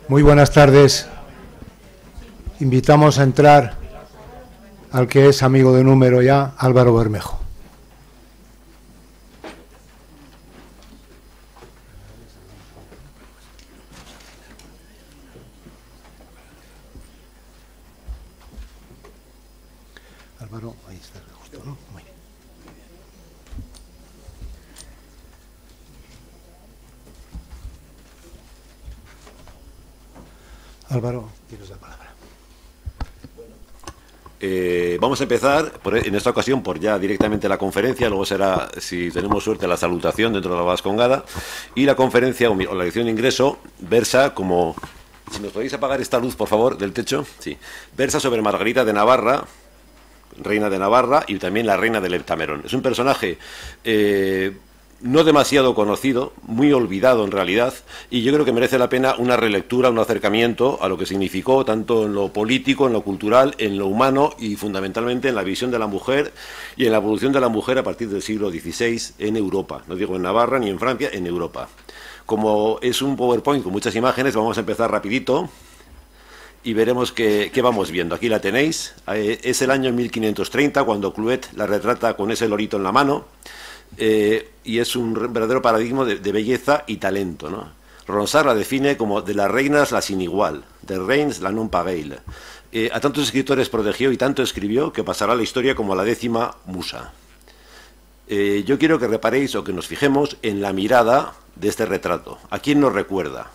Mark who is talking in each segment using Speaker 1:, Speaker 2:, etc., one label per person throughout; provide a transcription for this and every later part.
Speaker 1: Muy buenas tardes. Invitamos a entrar al que es amigo de número ya, Álvaro Bermejo. Álvaro, ahí está justo, ¿no? Muy bien. Álvaro, tienes la palabra.
Speaker 2: Vamos a empezar en esta ocasión por ya directamente la conferencia, luego será, si tenemos suerte, la salutación dentro de la Vascongada, y la conferencia o la lección de ingreso versa como, si nos podéis apagar esta luz por favor del techo, sí, versa sobre Margarita de Navarra, reina de Navarra, y también la reina del Heptamerón. Es un personaje no demasiado conocido, muy olvidado en realidad, y yo creo que merece la pena una relectura, un acercamiento a lo que significó tanto en lo político, en lo cultural, en lo humano y fundamentalmente en la visión de la mujer y en la evolución de la mujer a partir del siglo XVI en Europa. No digo en Navarra ni en Francia, en Europa. Como es un PowerPoint con muchas imágenes, vamos a empezar rapidito y veremos qué vamos viendo. Aquí la tenéis. Es el año 1530 cuando Clouet la retrata con ese lorito en la mano. Y es un verdadero paradigma de belleza y talento, ¿no? Ronsard la define como de las reinas la sin igual, de reines la non pareille. A tantos escritores protegió y tanto escribió que pasará a la historia como la 10ª musa. Yo quiero que reparéis o que nos fijemos en la mirada de este retrato. ¿A quién nos recuerda?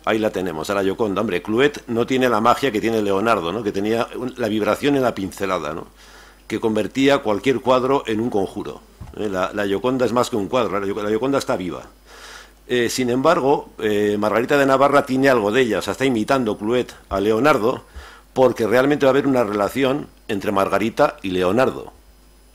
Speaker 2: Ahí la tenemos, a la Gioconda. Hombre, Clouet no tiene la magia que tiene Leonardo, ¿no? Que tenía la vibración en la pincelada, ¿no? Que convertía cualquier cuadro en un conjuro. La Gioconda es más que un cuadro, la Gioconda está viva. Sin embargo, Margarita de Navarra tiene algo de ella, o sea, está imitando Clouet a Leonardo, porque realmente va a haber una relación entre Margarita y Leonardo,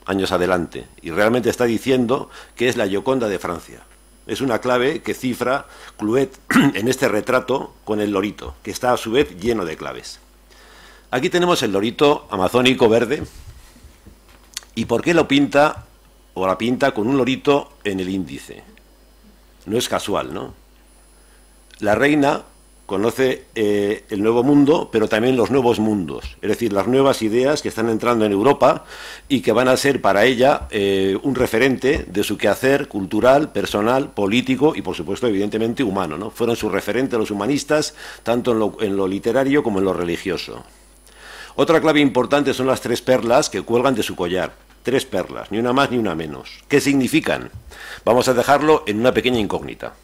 Speaker 2: años adelante, y realmente está diciendo que es la Gioconda de Francia. Es una clave que cifra Clouet en este retrato con el lorito, que está a su vez lleno de claves. Aquí tenemos el lorito amazónico verde. ¿Y por qué lo pinta o la pinta con un lorito en el índice? No es casual, ¿no? La reina conoce el nuevo mundo, pero también los nuevos mundos, es decir, las nuevas ideas que están entrando en Europa y que van a ser para ella un referente de su quehacer cultural, personal, político y, por supuesto, evidentemente, humano, ¿no? Fueron su referente los humanistas, tanto en lo literario como en lo religioso. Otra clave importante son las 3 perlas que cuelgan de su collar. 3 perlas, ni una más ni una menos. ¿Qué significan? Vamos a dejarlo en una pequeña incógnita.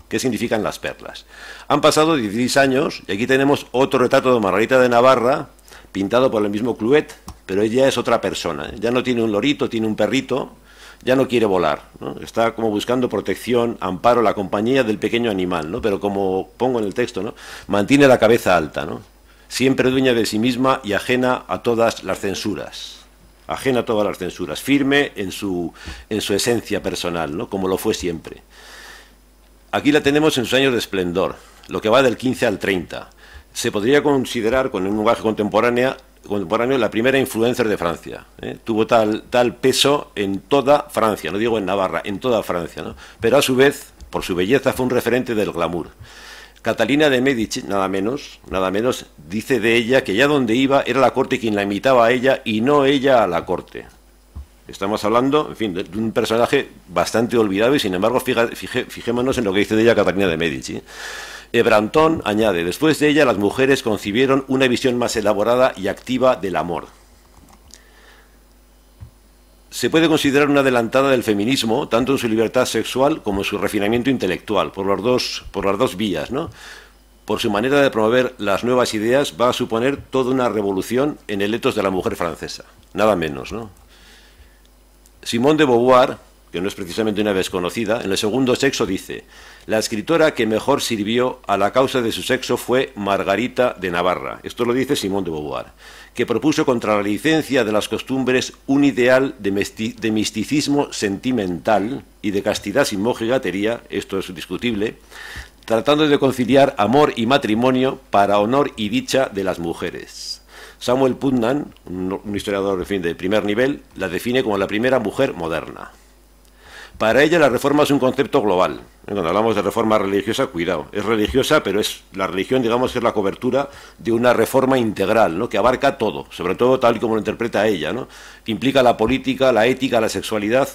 Speaker 2: ¿Qué significan las perlas? Han pasado 16 años y aquí tenemos otro retrato de Margarita de Navarra, pintado por el mismo Clouet, pero ella es otra persona. Ya no tiene un lorito, tiene un perrito, ya no quiere volar, ¿no? Está como buscando protección, amparo, la compañía del pequeño animal, ¿no? Pero como pongo en el texto, ¿no? Mantiene la cabeza alta, ¿no? Siempre dueña de sí misma y ajena a todas las censuras. Ajena a todas las censuras, firme en su esencia personal, ¿no? Como lo fue siempre. Aquí la tenemos en sus años de esplendor, lo que va del 15 al 30. Se podría considerar, con un lenguaje contemporáneo, la primera influencer de Francia. Tuvo tal peso en toda Francia, no digo en Navarra, en toda Francia, ¿no? Pero a su vez, por su belleza, fue un referente del glamour. Catalina de Medici, nada menos, dice de ella que ya donde iba era la corte quien la imitaba a ella y no ella a la corte. Estamos hablando, en fin, de un personaje bastante olvidado y sin embargo fijémonos en lo que dice de ella Catalina de Medici. Brantón añade, después de ella las mujeres concibieron una visión más elaborada y activa del amor. Se puede considerar una adelantada del feminismo, tanto en su libertad sexual como en su refinamiento intelectual, por las dos vías, ¿no? Por su manera de promover las nuevas ideas, va a suponer toda una revolución en el etos de la mujer francesa, nada menos, ¿no? Simone de Beauvoir, que no es precisamente una desconocida, en El segundo sexo dice, la escritora que mejor sirvió a la causa de su sexo fue Margarita de Navarra. Esto lo dice Simone de Beauvoir, que propuso contra la licencia de las costumbres un ideal de misticismo sentimental y de castidad sin mojigatería, esto es discutible, tratando de conciliar amor y matrimonio para honor y dicha de las mujeres. Samuel Putnam, un historiador, en fin, de primer nivel, la define como la primera mujer moderna. Para ella la reforma es un concepto global. Cuando hablamos de reforma religiosa, cuidado, es religiosa, pero es la religión, digamos, es la cobertura de una reforma integral, ¿no?, que abarca todo, sobre todo tal y como lo interpreta ella, ¿no? Implica la política, la ética, la sexualidad.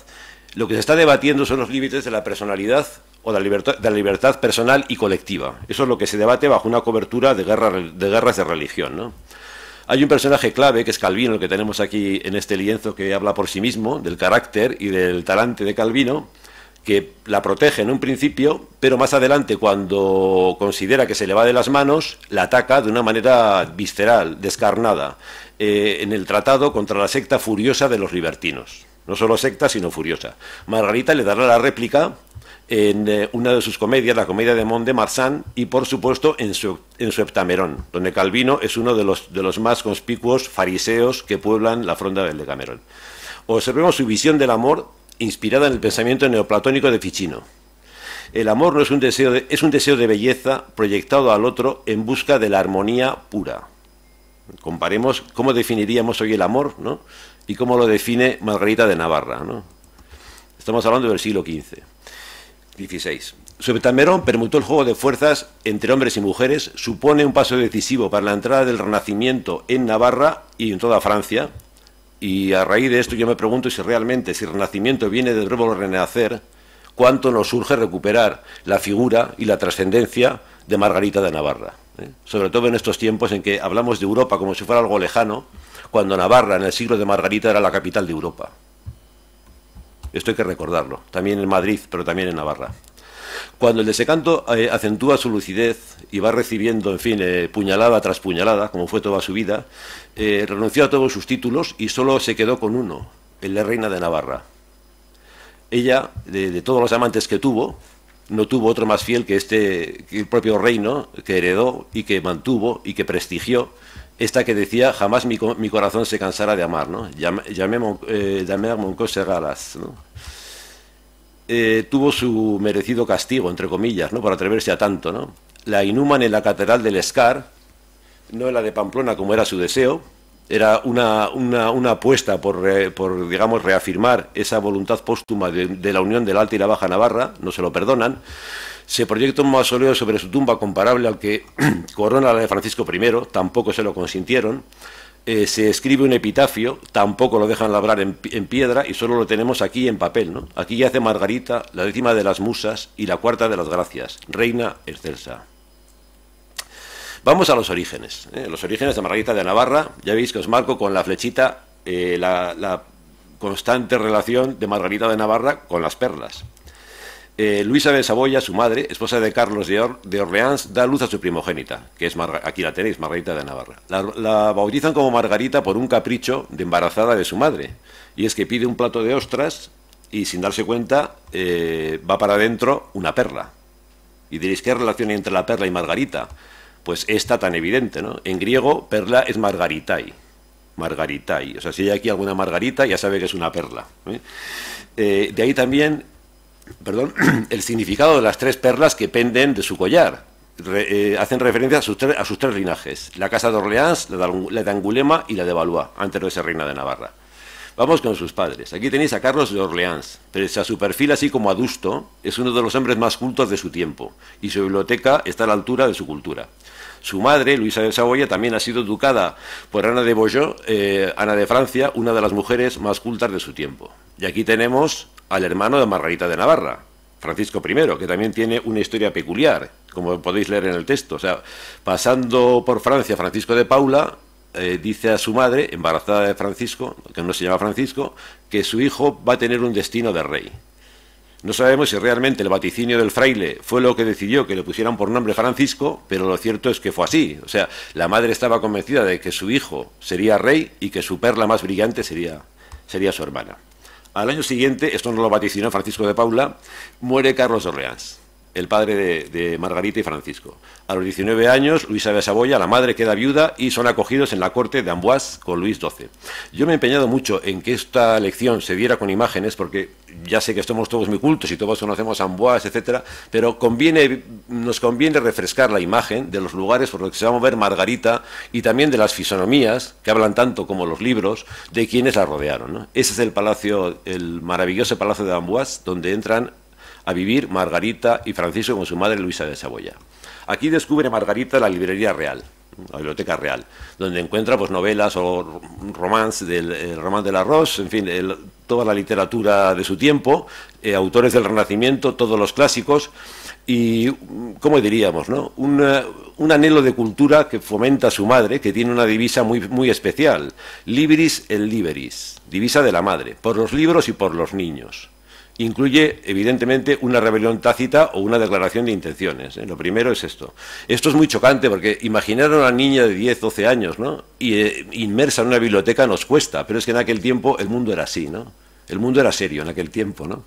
Speaker 2: Lo que se está debatiendo son los límites de la personalidad o de la libertad personal y colectiva. Eso es lo que se debate bajo una cobertura de guerras de religión, ¿no? Hay un personaje clave, que es Calvino, el que tenemos aquí en este lienzo, que habla por sí mismo, del carácter y del talante de Calvino, que la protege en un principio, pero más adelante, cuando considera que se le va de las manos, la ataca de una manera visceral, descarnada, en el tratado contra la secta furiosa de los libertinos. No solo secta, sino furiosa. Margarita le dará la réplica en una de sus comedias, la comedia de Mont-de-Marsan, y por supuesto en su Heptamerón, donde Calvino es uno de los más conspicuos fariseos que pueblan la fronda del Decamerón. Observemos su visión del amor inspirada en el pensamiento neoplatónico de Ficino. El amor no es un deseo es un deseo de belleza proyectado al otro en busca de la armonía pura. Comparemos cómo definiríamos hoy el amor, ¿no?, y cómo lo define Margarita de Navarra, ¿no? Estamos hablando del siglo XVI. Su Heptamerón permutó el juego de fuerzas entre hombres y mujeres, supone un paso decisivo para la entrada del Renacimiento en Navarra y en toda Francia, y a raíz de esto yo me pregunto si realmente, si el Renacimiento viene del verbo renacer, cuánto nos urge recuperar la figura y la trascendencia de Margarita de Navarra, ¿eh? Sobre todo en estos tiempos en que hablamos de Europa como si fuera algo lejano, cuando Navarra en el siglo de Margarita era la capital de Europa. Esto hay que recordarlo, también en Madrid, pero también en Navarra. Cuando el desencanto acentúa su lucidez y va recibiendo, en fin, puñalada tras puñalada, como fue toda su vida, renunció a todos sus títulos y solo se quedó con uno, el de reina de Navarra. Ella, de todos los amantes que tuvo, no tuvo otro más fiel que que el propio reino, que heredó y que mantuvo y que prestigió, esta que decía: jamás mi corazón se cansará de amar, ¿no? Jamais mon cœur sera las, ¿no? Tuvo su merecido castigo, entre comillas, ¿no?, por atreverse a tanto, ¿no? La inhuman en la catedral del Escar, no en la de Pamplona como era su deseo. Era una apuesta por, digamos, reafirmar esa voluntad póstuma de la unión de la Alta y la Baja Navarra, no se lo perdonan. Se proyecta un mausoleo sobre su tumba comparable al que corona la de Francisco I, tampoco se lo consintieron. Se escribe un epitafio, tampoco lo dejan labrar en piedra y solo lo tenemos aquí en papel, ¿no? Aquí yace Margarita, la 10ª de las musas y la 4ª de las gracias, reina excelsa. Vamos a los orígenes, los orígenes de Margarita de Navarra. Ya veis que os marco con la flechita la constante relación de Margarita de Navarra con las perlas. Luisa de Saboya, su madre, esposa de Carlos de Orleans, da luz a su primogénita, que es aquí la tenéis, Margarita de Navarra. La bautizan como Margarita por un capricho de embarazada de su madre, y es que pide un plato de ostras y sin darse cuenta va para adentro una perla. Y diréis, ¿qué relación hay entre la perla y Margarita? Pues esta tan evidente, ¿no? En griego, perla es margaritai. Margaritai. O sea, si hay aquí alguna margarita, ya sabe que es una perla, ¿eh? De ahí también, perdón, el significado de las 3 perlas que penden de su collar. Hacen referencia a sus 3 linajes. La casa de Orleans, la de Angulema y la de Valois, antes de ser reina de Navarra. Vamos con sus padres. Aquí tenéis a Carlos de Orleans. Pese a su perfil así como adusto, es uno de los hombres más cultos de su tiempo, y su biblioteca está a la altura de su cultura. Su madre, Luisa de Saboya, también ha sido educada por Ana de Beaujeu, Ana de Francia, una de las mujeres más cultas de su tiempo. Y aquí tenemos al hermano de Margarita de Navarra, Francisco I, que también tiene una historia peculiar, como podéis leer en el texto. O sea, pasando por Francia, Francisco de Paula dice a su madre, embarazada de Francisco, que no se llama Francisco, que su hijo va a tener un destino de rey. No sabemos si realmente el vaticinio del fraile fue lo que decidió que le pusieran por nombre Francisco, pero lo cierto es que fue así. O sea, la madre estaba convencida de que su hijo sería rey y que su perla más brillante sería su hermana. Al año siguiente, esto no lo vaticinó Francisco de Paula, muere Carlos de Orleans. el padre de Margarita y Francisco. A los 19 años, Luisa de Saboya, la madre, queda viuda y son acogidos en la corte de Amboise con Luis XII. Yo me he empeñado mucho en que esta lección se diera con imágenes, porque ya sé que estamos todos muy cultos y todos conocemos Amboise, etcétera, pero nos conviene refrescar la imagen de los lugares por los que se va a mover Margarita y también de las fisonomías, que hablan tanto como los libros, de quienes la rodearon, ¿no? Ese es el palacio, el maravilloso palacio de Amboise, donde entran a vivir Margarita y Francisco con su madre Luisa de Saboya. Aquí descubre Margarita la librería real, la biblioteca real, donde encuentra pues novelas o romance del Román de la Rose, en fin, toda la literatura de su tiempo, autores del Renacimiento, todos los clásicos, y, ¿cómo diríamos, no? Un anhelo de cultura que fomenta su madre, que tiene una divisa muy especial, Libris et Liberis, divisa de la madre, por los libros y por los niños. Incluye, evidentemente, una rebelión tácita o una declaración de intenciones, ¿eh? Lo primero es esto. Esto es muy chocante porque imaginar a una niña de 10, 12 años, ¿no? Inmersa en una biblioteca nos cuesta, pero es que en aquel tiempo el mundo era así, ¿no? El mundo era serio en aquel tiempo, ¿no?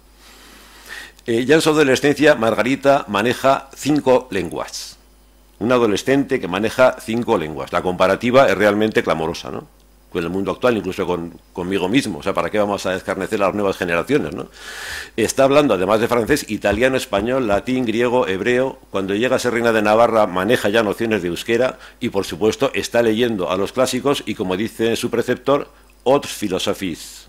Speaker 2: Ya en su adolescencia, Margarita maneja 5 lenguas. Un adolescente que maneja 5 lenguas. La comparativa es realmente clamorosa, ¿no? Con el mundo actual, incluso conmigo mismo. O sea, ¿para qué vamos a descarnecer a las nuevas generaciones, no? Está hablando, además de francés, italiano, español, latín, griego, hebreo. Cuando llega a ser reina de Navarra, maneja ya nociones de euskera y, por supuesto, está leyendo a los clásicos y, como dice su preceptor, otras filosofías,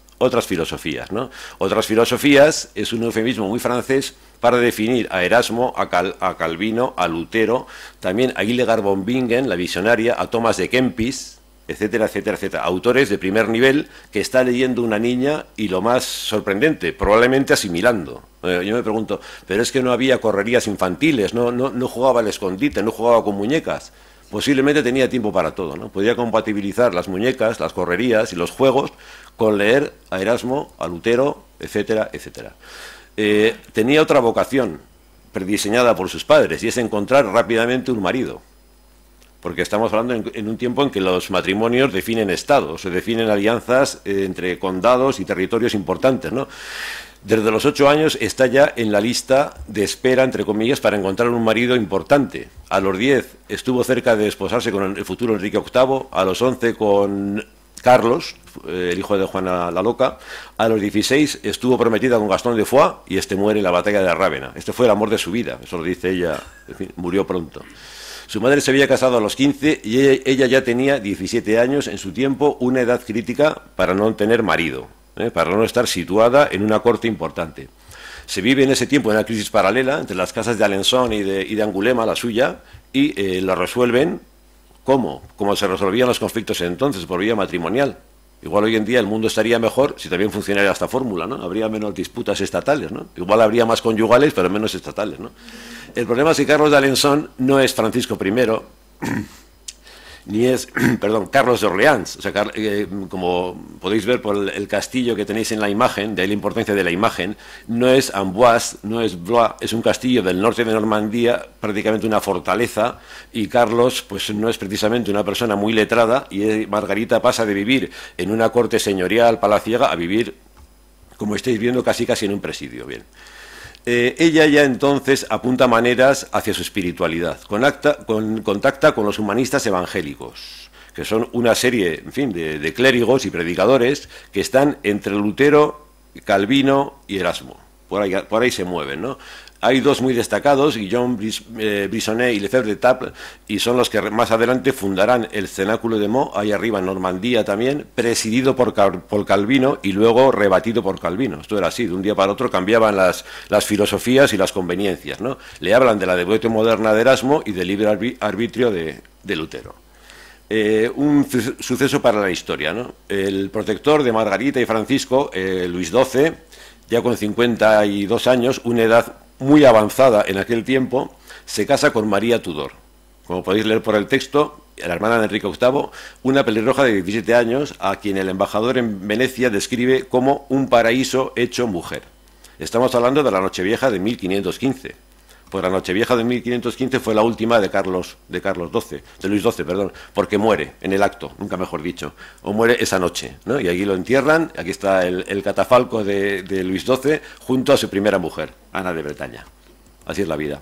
Speaker 2: ¿no? Otras filosofías es un eufemismo muy francés para definir a Erasmo, a Calvino, a Lutero, también a Hildegard von Bingen, la visionaria, a Tomás de Kempis, etcétera, etcétera, etcétera. Autores de primer nivel que está leyendo una niña y, lo más sorprendente, probablemente asimilando. Yo me pregunto, pero es que no había correrías infantiles, no jugaba al escondite, no jugaba con muñecas. Posiblemente tenía tiempo para todo, ¿no? Podía compatibilizar las muñecas, las correrías y los juegos con leer a Erasmo, a Lutero, etcétera, etcétera. Tenía otra vocación prediseñada por sus padres y es encontrar rápidamente un marido. Porque estamos hablando en un tiempo en que los matrimonios definen estados, se definen alianzas entre condados y territorios importantes, ¿no? Desde los 8 años está ya en la lista de espera, entre comillas, para encontrar un marido importante. A los 10 estuvo cerca de desposarse con el futuro Enrique VIII, a los 11 con Carlos, el hijo de Juana la Loca, a los 16 estuvo prometida con Gastón de Foix y este muere en la batalla de Rávena. Este fue el amor de su vida, eso lo dice ella, en fin, murió pronto. Su madre se había casado a los 15 y ella ya tenía 17 años, en su tiempo una edad crítica para no tener marido, para no estar situada en una corte importante. Se vive en ese tiempo una crisis paralela entre las casas de Alençon y de Angulema, la suya, y la resuelven, ¿cómo? Como se resolvían los conflictos entonces, por vía matrimonial. Igual hoy en día el mundo estaría mejor si también funcionara esta fórmula, ¿no? Habría menos disputas estatales, ¿no? Igual habría más conyugales, pero menos estatales, ¿no? El problema es que Carlos de Alençon no es Francisco I, ni es, perdón, Carlos de Orleans. O sea, como podéis ver por el castillo que tenéis en la imagen, de ahí la importancia de la imagen, no es Amboise, no es Blois, es un castillo del norte de Normandía, prácticamente una fortaleza, y Carlos pues no es precisamente una persona muy letrada, y Margarita pasa de vivir en una corte señorial palaciega a vivir, como estáis viendo, casi en un presidio. Bien. Ella ya entonces apunta maneras hacia su espiritualidad, contacta con los humanistas evangélicos, que son una serie, en fin, de clérigos y predicadores que están entre Lutero, Calvino y Erasmo. Por ahí se mueven, ¿no? Hay dos muy destacados, Guillaume Brisonnet y Lefebvre d'Etaples, y son los que más adelante fundarán el Cenáculo de Meaux, ahí arriba en Normandía también, presidido por Calvino y luego rebatido por Calvino. Esto era así, de un día para otro cambiaban las filosofías y las conveniencias, ¿no? Le hablan de la devoción moderna de Erasmo y del libre arbitrio de Lutero. Un suceso para la historia, ¿no? El protector de Margarita y Francisco, Luis XII, ya con 52 años, una edad muy avanzada en aquel tiempo, se casa con María Tudor. Como podéis leer por el texto, la hermana de Enrique VIII, una pelirroja de 17 años, a quien el embajador en Venecia describe como un paraíso hecho mujer. Estamos hablando de la Nochevieja de 1515. Pues la Nochevieja de 1515 fue la última de Luis XII, perdón, porque muere en el acto, nunca mejor dicho, o muere esa noche, ¿no? Y aquí lo entierran, aquí está el catafalco de Luis XII junto a su primera mujer, Ana de Bretaña. así es la vida.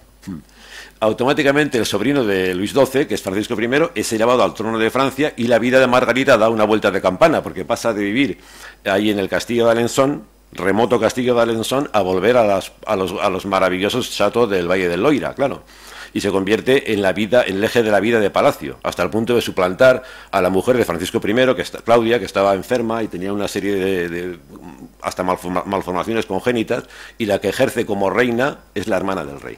Speaker 2: Automáticamente el sobrino de Luis XII, que es Francisco I, es elevado al trono de Francia y la vida de Margarita da una vuelta de campana, porque pasa de vivir ahí en el castillo de Alençon, remoto castillo de Alençon, a volver a los maravillosos chateaux del Valle del Loira, claro. Y se convierte en el eje de la vida de palacio, hasta el punto de suplantar a la mujer de Francisco I, Claudia, que estaba enferma y tenía una serie de hasta malformaciones congénitas, y la que ejerce como reina es la hermana del rey.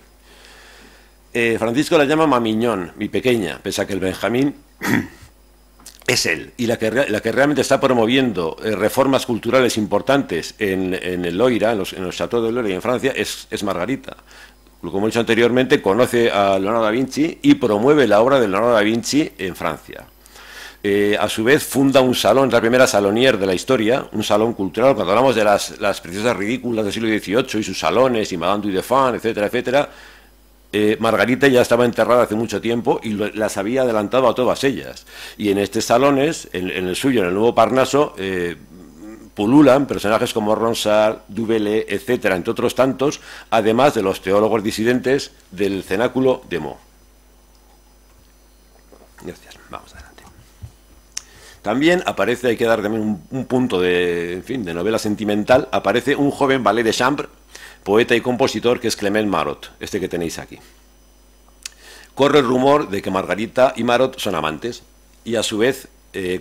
Speaker 2: Francisco la llama Mamiñón, mi pequeña, pese a que el Benjamín es él. Y la que realmente está promoviendo reformas culturales importantes en el Loira, en los chateaux del Loira y en Francia, es Margarita. Como he dicho anteriormente, conoce a Leonardo da Vinci y promueve la obra de Leonardo da Vinci en Francia. A su vez funda un salón, la primera salonier de la historia, un salón cultural. Cuando hablamos de las princesas ridículas del siglo XVIII y sus salones, y Madame du Deffand, etcétera, etcétera, Margarita ya estaba enterrada hace mucho tiempo y las había adelantado a todas ellas. Y en estos salones, en el suyo, en el Nuevo Parnaso, pululan personajes como Ronsard, Dubélé, etcétera, entre otros tantos, además de los teólogos disidentes del cenáculo de Meaux. Gracias, vamos adelante. También aparece, hay que dar también un punto de novela sentimental, aparece un joven valet de chambre, poeta y compositor, que es Clement Marot, este que tenéis aquí. Corre el rumor de que Margarita y Marot son amantes, y a su vez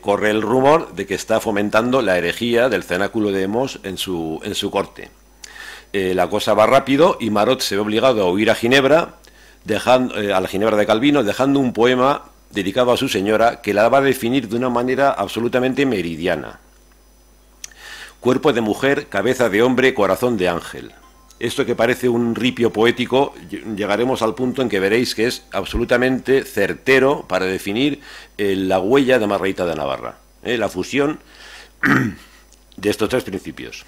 Speaker 2: corre el rumor de que está fomentando la herejía del cenáculo de Meaux en su corte. La cosa va rápido y Marot se ve obligado a huir a Ginebra, a la Ginebra de Calvino, dejando un poema dedicado a su señora que la va a definir de una manera absolutamente meridiana. Cuerpo de mujer, cabeza de hombre, corazón de ángel. Esto que parece un ripio poético, llegaremos al punto en que veréis que es absolutamente certero para definir la huella de Margarita de Navarra, la fusión de estos tres principios.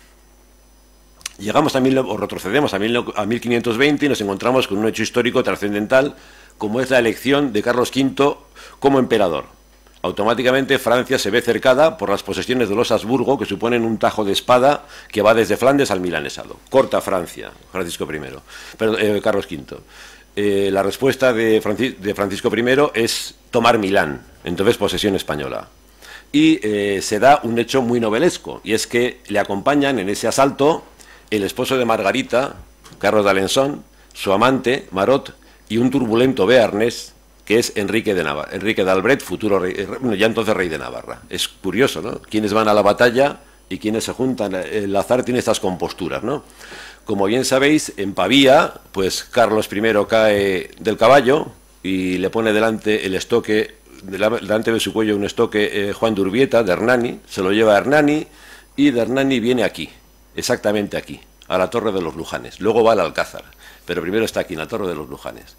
Speaker 2: Llegamos o retrocedemos a 1520 y nos encontramos con un hecho histórico trascendental, como es la elección de Carlos V como emperador. Automáticamente Francia se ve cercada por las posesiones de los Habsburgo, que suponen un tajo de espada que va desde Flandes al milanesado. Corta Francia, Francisco I, Carlos V. La respuesta de Francisco I es tomar Milán, entonces posesión española. Y se da un hecho muy novelesco, y es que le acompañan en ese asalto el esposo de Margarita, Carlos de Alençon, su amante, Marot, y un turbulento béarnés, que es Enrique de Albret, futuro rey, ya entonces rey de Navarra. Es curioso, ¿no? Quienes van a la batalla y quienes se juntan. El azar tiene estas composturas, ¿no? Como bien sabéis, en Pavía, pues Carlos I cae del caballo y le pone delante el estoque, delante de su cuello un estoque Juan de Urbieta, de Hernani, se lo lleva a Hernani y de Hernani viene aquí, exactamente aquí, a la Torre de los Lujanes. Luego va al Alcázar, pero primero está aquí, en la Torre de los Lujanes.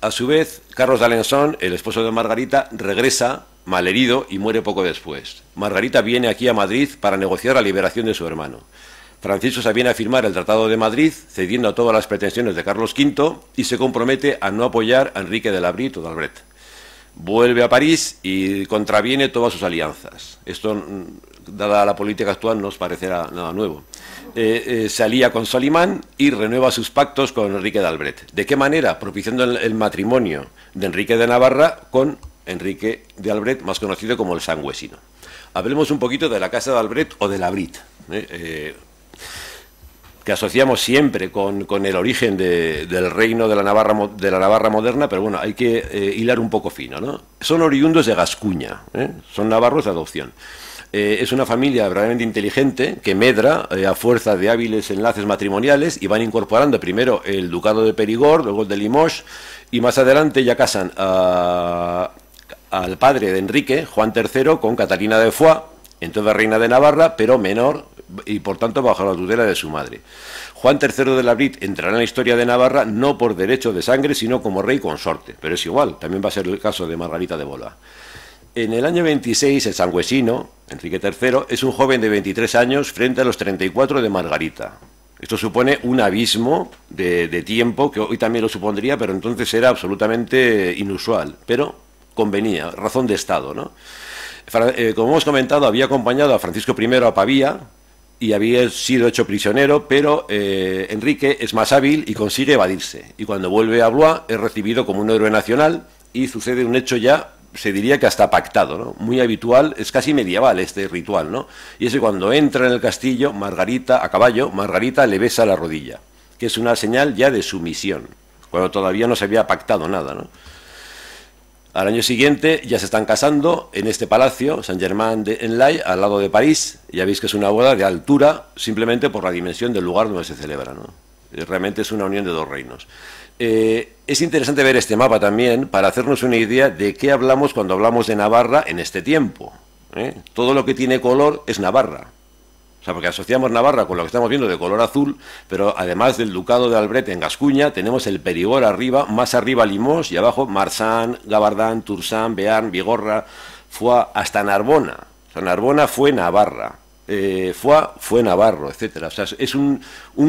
Speaker 2: A su vez, Carlos de Alençon, el esposo de Margarita, regresa malherido y muere poco después. Margarita viene aquí a Madrid para negociar la liberación de su hermano. Francisco se viene a firmar el Tratado de Madrid, cediendo a todas las pretensiones de Carlos V, y se compromete a no apoyar a Enrique de Labrit o de Albret. Vuelve a París y contraviene todas sus alianzas. Esto, dada la política actual, no os parecerá nada nuevo. Se alía con Solimán y renueva sus pactos con Enrique de Albret. ¿De qué manera? Propiciando el matrimonio de Enrique de Navarra con Enrique de Albret, más conocido como el Sangüesino. Hablemos un poquito de la casa de Albret o de Labrit, que asociamos siempre con el origen del reino de la Navarra moderna, pero bueno, hay que hilar un poco fino, ¿no? Son oriundos de Gascuña, son navarros de adopción. Es una familia verdaderamente inteligente que medra a fuerza de hábiles enlaces matrimoniales y van incorporando primero el ducado de Perigord, luego el de Limoges, y más adelante ya casan al padre de Enrique, Juan III, con Catalina de Foix, entonces reina de Navarra, pero menor y por tanto bajo la tutela de su madre. Juan III de Labrit entrará en la historia de Navarra no por derecho de sangre, sino como rey consorte, pero es igual, también va a ser el caso de Margarita de Bola. En el año 26, el sangüesino, Enrique III, es un joven de 23 años frente a los 34 de Margarita. Esto supone un abismo de tiempo, que hoy también lo supondría, pero entonces era absolutamente inusual, pero convenía, razón de Estado, ¿no? Como hemos comentado, había acompañado a Francisco I a Pavía, y había sido hecho prisionero, pero Enrique es más hábil y consigue evadirse. Y cuando vuelve a Blois es recibido como un héroe nacional y sucede un hecho ya, se diría que hasta pactado, ¿no? Muy habitual, es casi medieval este ritual, ¿no? Y es que cuando entra en el castillo, Margarita, a caballo, Margarita le besa la rodilla, que es una señal ya de sumisión, cuando todavía no se había pactado nada, ¿no? Al año siguiente ya se están casando en este palacio, Saint-Germain-en-Laye, al lado de París. Ya veis que es una boda de altura, simplemente por la dimensión del lugar donde se celebra, ¿no? Realmente es una unión de dos reinos. Es interesante ver este mapa también para hacernos una idea de qué hablamos cuando hablamos de Navarra en este tiempo. Todo lo que tiene color es Navarra. O sea, porque asociamos Navarra con lo que estamos viendo de color azul, pero además del ducado de Albret en Gascuña, tenemos el Perigord arriba, más arriba Limoges y abajo Marsan, Gavardin, Tursan, Bearn, Bigorra, Foix, hasta Narbona. O sea, Narbona fue Navarra, Foix fue Navarro, etcétera. O sea, es un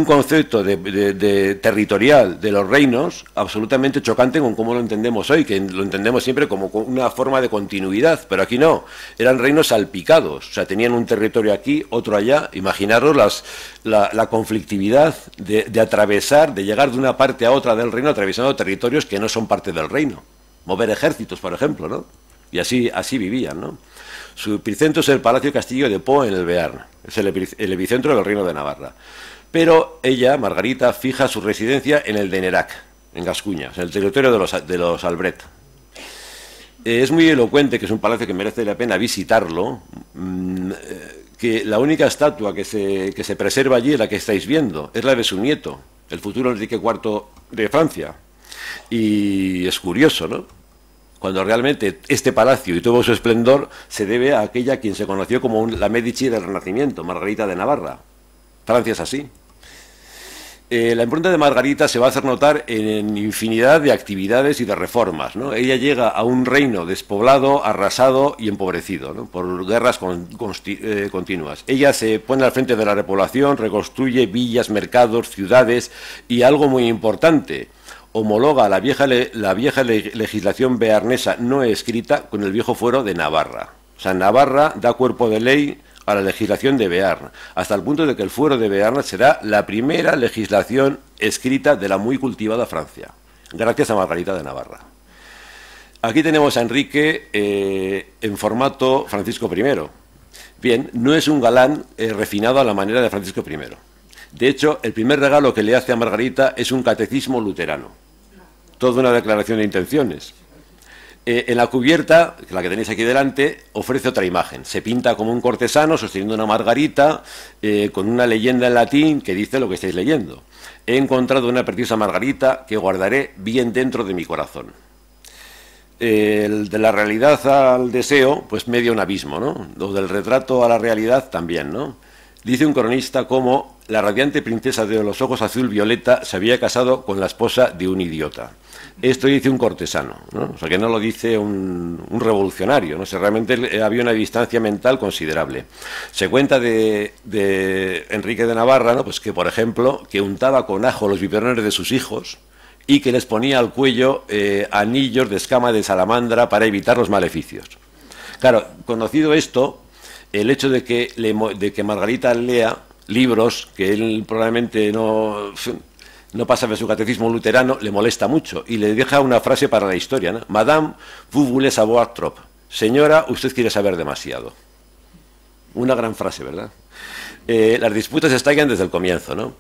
Speaker 2: concepto de territorial de los reinos absolutamente chocante con cómo lo entendemos hoy, que lo entendemos siempre como una forma de continuidad, pero aquí no, eran reinos salpicados, o sea, tenían un territorio aquí, otro allá. Imaginaros la conflictividad de atravesar, de llegar de una parte a otra del reino atravesando territorios que no son parte del reino, mover ejércitos, por ejemplo, ¿no? Y así vivían, ¿no? Su epicentro es el Palacio Castillo de Pau en el Bearn, es el epicentro del reino de Navarra. Pero ella, Margarita, fija su residencia en el de Nerac, en Gascuña, en el territorio de los Albret. Es muy elocuente, que es un palacio que merece la pena visitarlo, que la única estatua que se preserva allí, la que estáis viendo, es la de su nieto, el futuro Enrique IV de Francia. Y es curioso, ¿no? Cuando realmente este palacio y todo su esplendor se debe a aquella a quien se conoció como la Medici del Renacimiento, Margarita de Navarra. Francia es así. La impronta de Margarita se va a hacer notar en infinidad de actividades y de reformas, ¿no? Ella llega a un reino despoblado, arrasado y empobrecido, ¿no? Por guerras continuas. Ella se pone al frente de la repoblación, reconstruye villas, mercados, ciudades y algo muy importante, homologa la vieja legislación bearnesa no escrita con el viejo fuero de Navarra. O sea, Navarra da cuerpo de ley a la legislación de Bearn, hasta el punto de que el fuero de Bearn será la primera legislación escrita de la muy cultivada Francia, gracias a Margarita de Navarra. Aquí tenemos a Enrique en formato Francisco I. Bien, no es un galán refinado a la manera de Francisco I. De hecho, el primer regalo que le hace a Margarita es un catecismo luterano, toda una declaración de intenciones. En la cubierta, la que tenéis aquí delante, ofrece otra imagen. Se pinta como un cortesano sosteniendo una margarita con una leyenda en latín que dice lo que estáis leyendo. He encontrado una preciosa margarita que guardaré bien dentro de mi corazón. De la realidad al deseo, pues medio un abismo, ¿no? Lo del retrato a la realidad también, ¿no? Dice un cronista cómo la radiante princesa de los ojos azul-violeta se había casado con la esposa de un idiota. Esto dice un cortesano, ¿no? O sea, que no lo dice un revolucionario, ¿no? O sea, realmente había una distancia mental considerable. Se cuenta de Enrique de Navarra, ¿no? Pues que, por ejemplo, que untaba con ajo los biberones de sus hijos y que les ponía al cuello anillos de escama de salamandra para evitar los maleficios. Claro, conocido esto, el hecho de que Margarita lea libros que él probablemente no pasa de su catecismo luterano, le molesta mucho y le deja una frase para la historia, ¿no? Madame, vous voulez savoir trop. Señora, usted quiere saber demasiado. Una gran frase, ¿verdad? Las disputas estallan desde el comienzo, ¿no?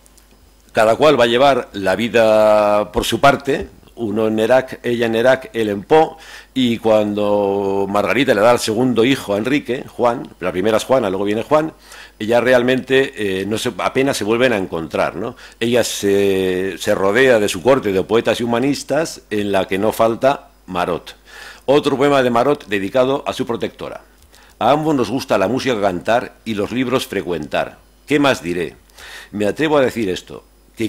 Speaker 2: Cada cual va a llevar la vida por su parte, uno en Nerac, ella en Nerac, él en Pau, y cuando Margarita le da el segundo hijo a Enrique, Juan, la primera es Juana, luego viene Juan, ella realmente apenas se vuelven a encontrar, ¿no? Ella se rodea de su corte de poetas y humanistas, en la que no falta Marot. Otro poema de Marot dedicado a su protectora. A ambos nos gusta la música cantar y los libros frecuentar. ¿Qué más diré? Me atrevo a decir esto, que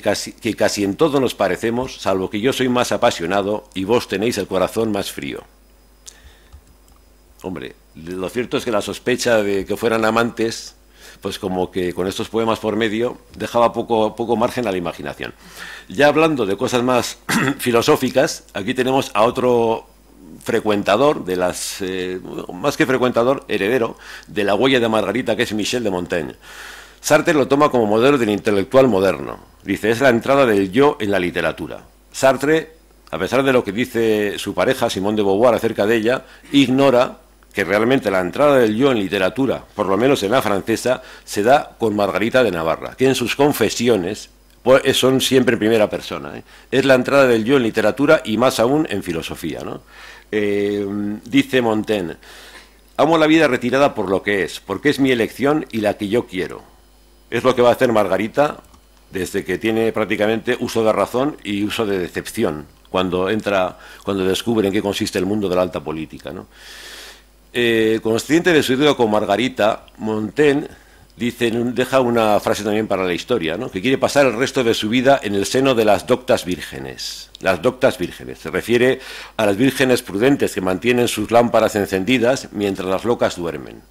Speaker 2: casi en todo nos parecemos, salvo que yo soy más apasionado y vos tenéis el corazón más frío. Hombre, lo cierto es que la sospecha de que fueran amantes, pues como que con estos poemas por medio, dejaba poco margen a la imaginación. Ya hablando de cosas más filosóficas, aquí tenemos a otro frecuentador, más que frecuentador, heredero, de la huella de Margarita, que es Michel de Montaigne. Sartre lo toma como modelo del intelectual moderno. Dice, es la entrada del yo en la literatura. Sartre, a pesar de lo que dice su pareja, Simone de Beauvoir, acerca de ella, ignora que realmente la entrada del yo en literatura, por lo menos en la francesa, se da con Margarita de Navarra, que en sus confesiones pues, son siempre en primera persona. Es la entrada del yo en literatura y más aún en filosofía, ¿no? Dice Montaigne, amo la vida retirada por lo que es, porque es mi elección y la que yo quiero. Es lo que va a hacer Margarita desde que tiene prácticamente uso de razón y uso de decepción, cuando descubre en qué consiste el mundo de la alta política, ¿no? Consciente de su ídolo con Margarita, Montaigne deja una frase también para la historia, ¿no? Que quiere pasar el resto de su vida en el seno de las doctas vírgenes. Las doctas vírgenes se refiere a las vírgenes prudentes que mantienen sus lámparas encendidas mientras las locas duermen.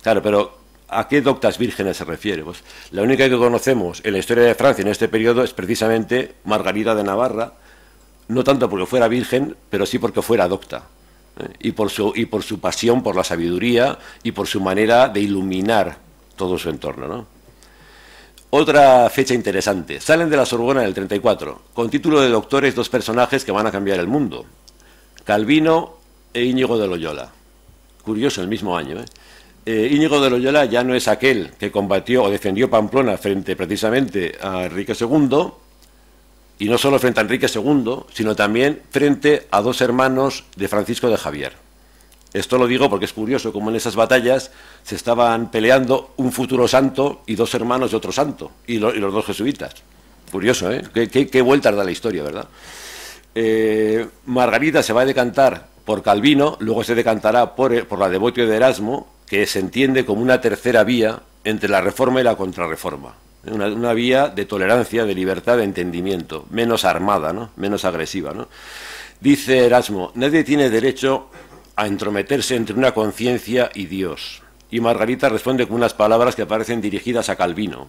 Speaker 2: Claro, pero ¿a qué doctas vírgenes se refiere? Pues la única que conocemos en la historia de Francia en este periodo es precisamente Margarita de Navarra, no tanto porque fuera virgen, pero sí porque fuera docta. Y por su pasión por la sabiduría y por su manera de iluminar todo su entorno, ¿no? Otra fecha interesante. Salen de la Sorbona en el 34, con título de doctores dos personajes que van a cambiar el mundo. Calvino e Íñigo de Loyola. Curioso, el mismo año, Íñigo de Loyola ya no es aquel que combatió o defendió Pamplona frente precisamente a Enrique II, y no solo frente a Enrique II, sino también frente a dos hermanos de Francisco de Javier. Esto lo digo porque es curioso cómo en esas batallas se estaban peleando un futuro santo y dos hermanos de otro santo, y los dos jesuitas. Curioso, ¿eh? Qué vueltas da la historia, ¿verdad? Margarita se va a decantar por Calvino, luego se decantará por la Devotio de Erasmo, que se entiende como una tercera vía entre la reforma y la contrarreforma. Una vía de tolerancia, de libertad, de entendimiento, menos armada, ¿no? Menos agresiva, ¿no? Dice Erasmo, nadie tiene derecho a entrometerse entre una conciencia y Dios. Y Margarita responde con unas palabras que parecen dirigidas a Calvino.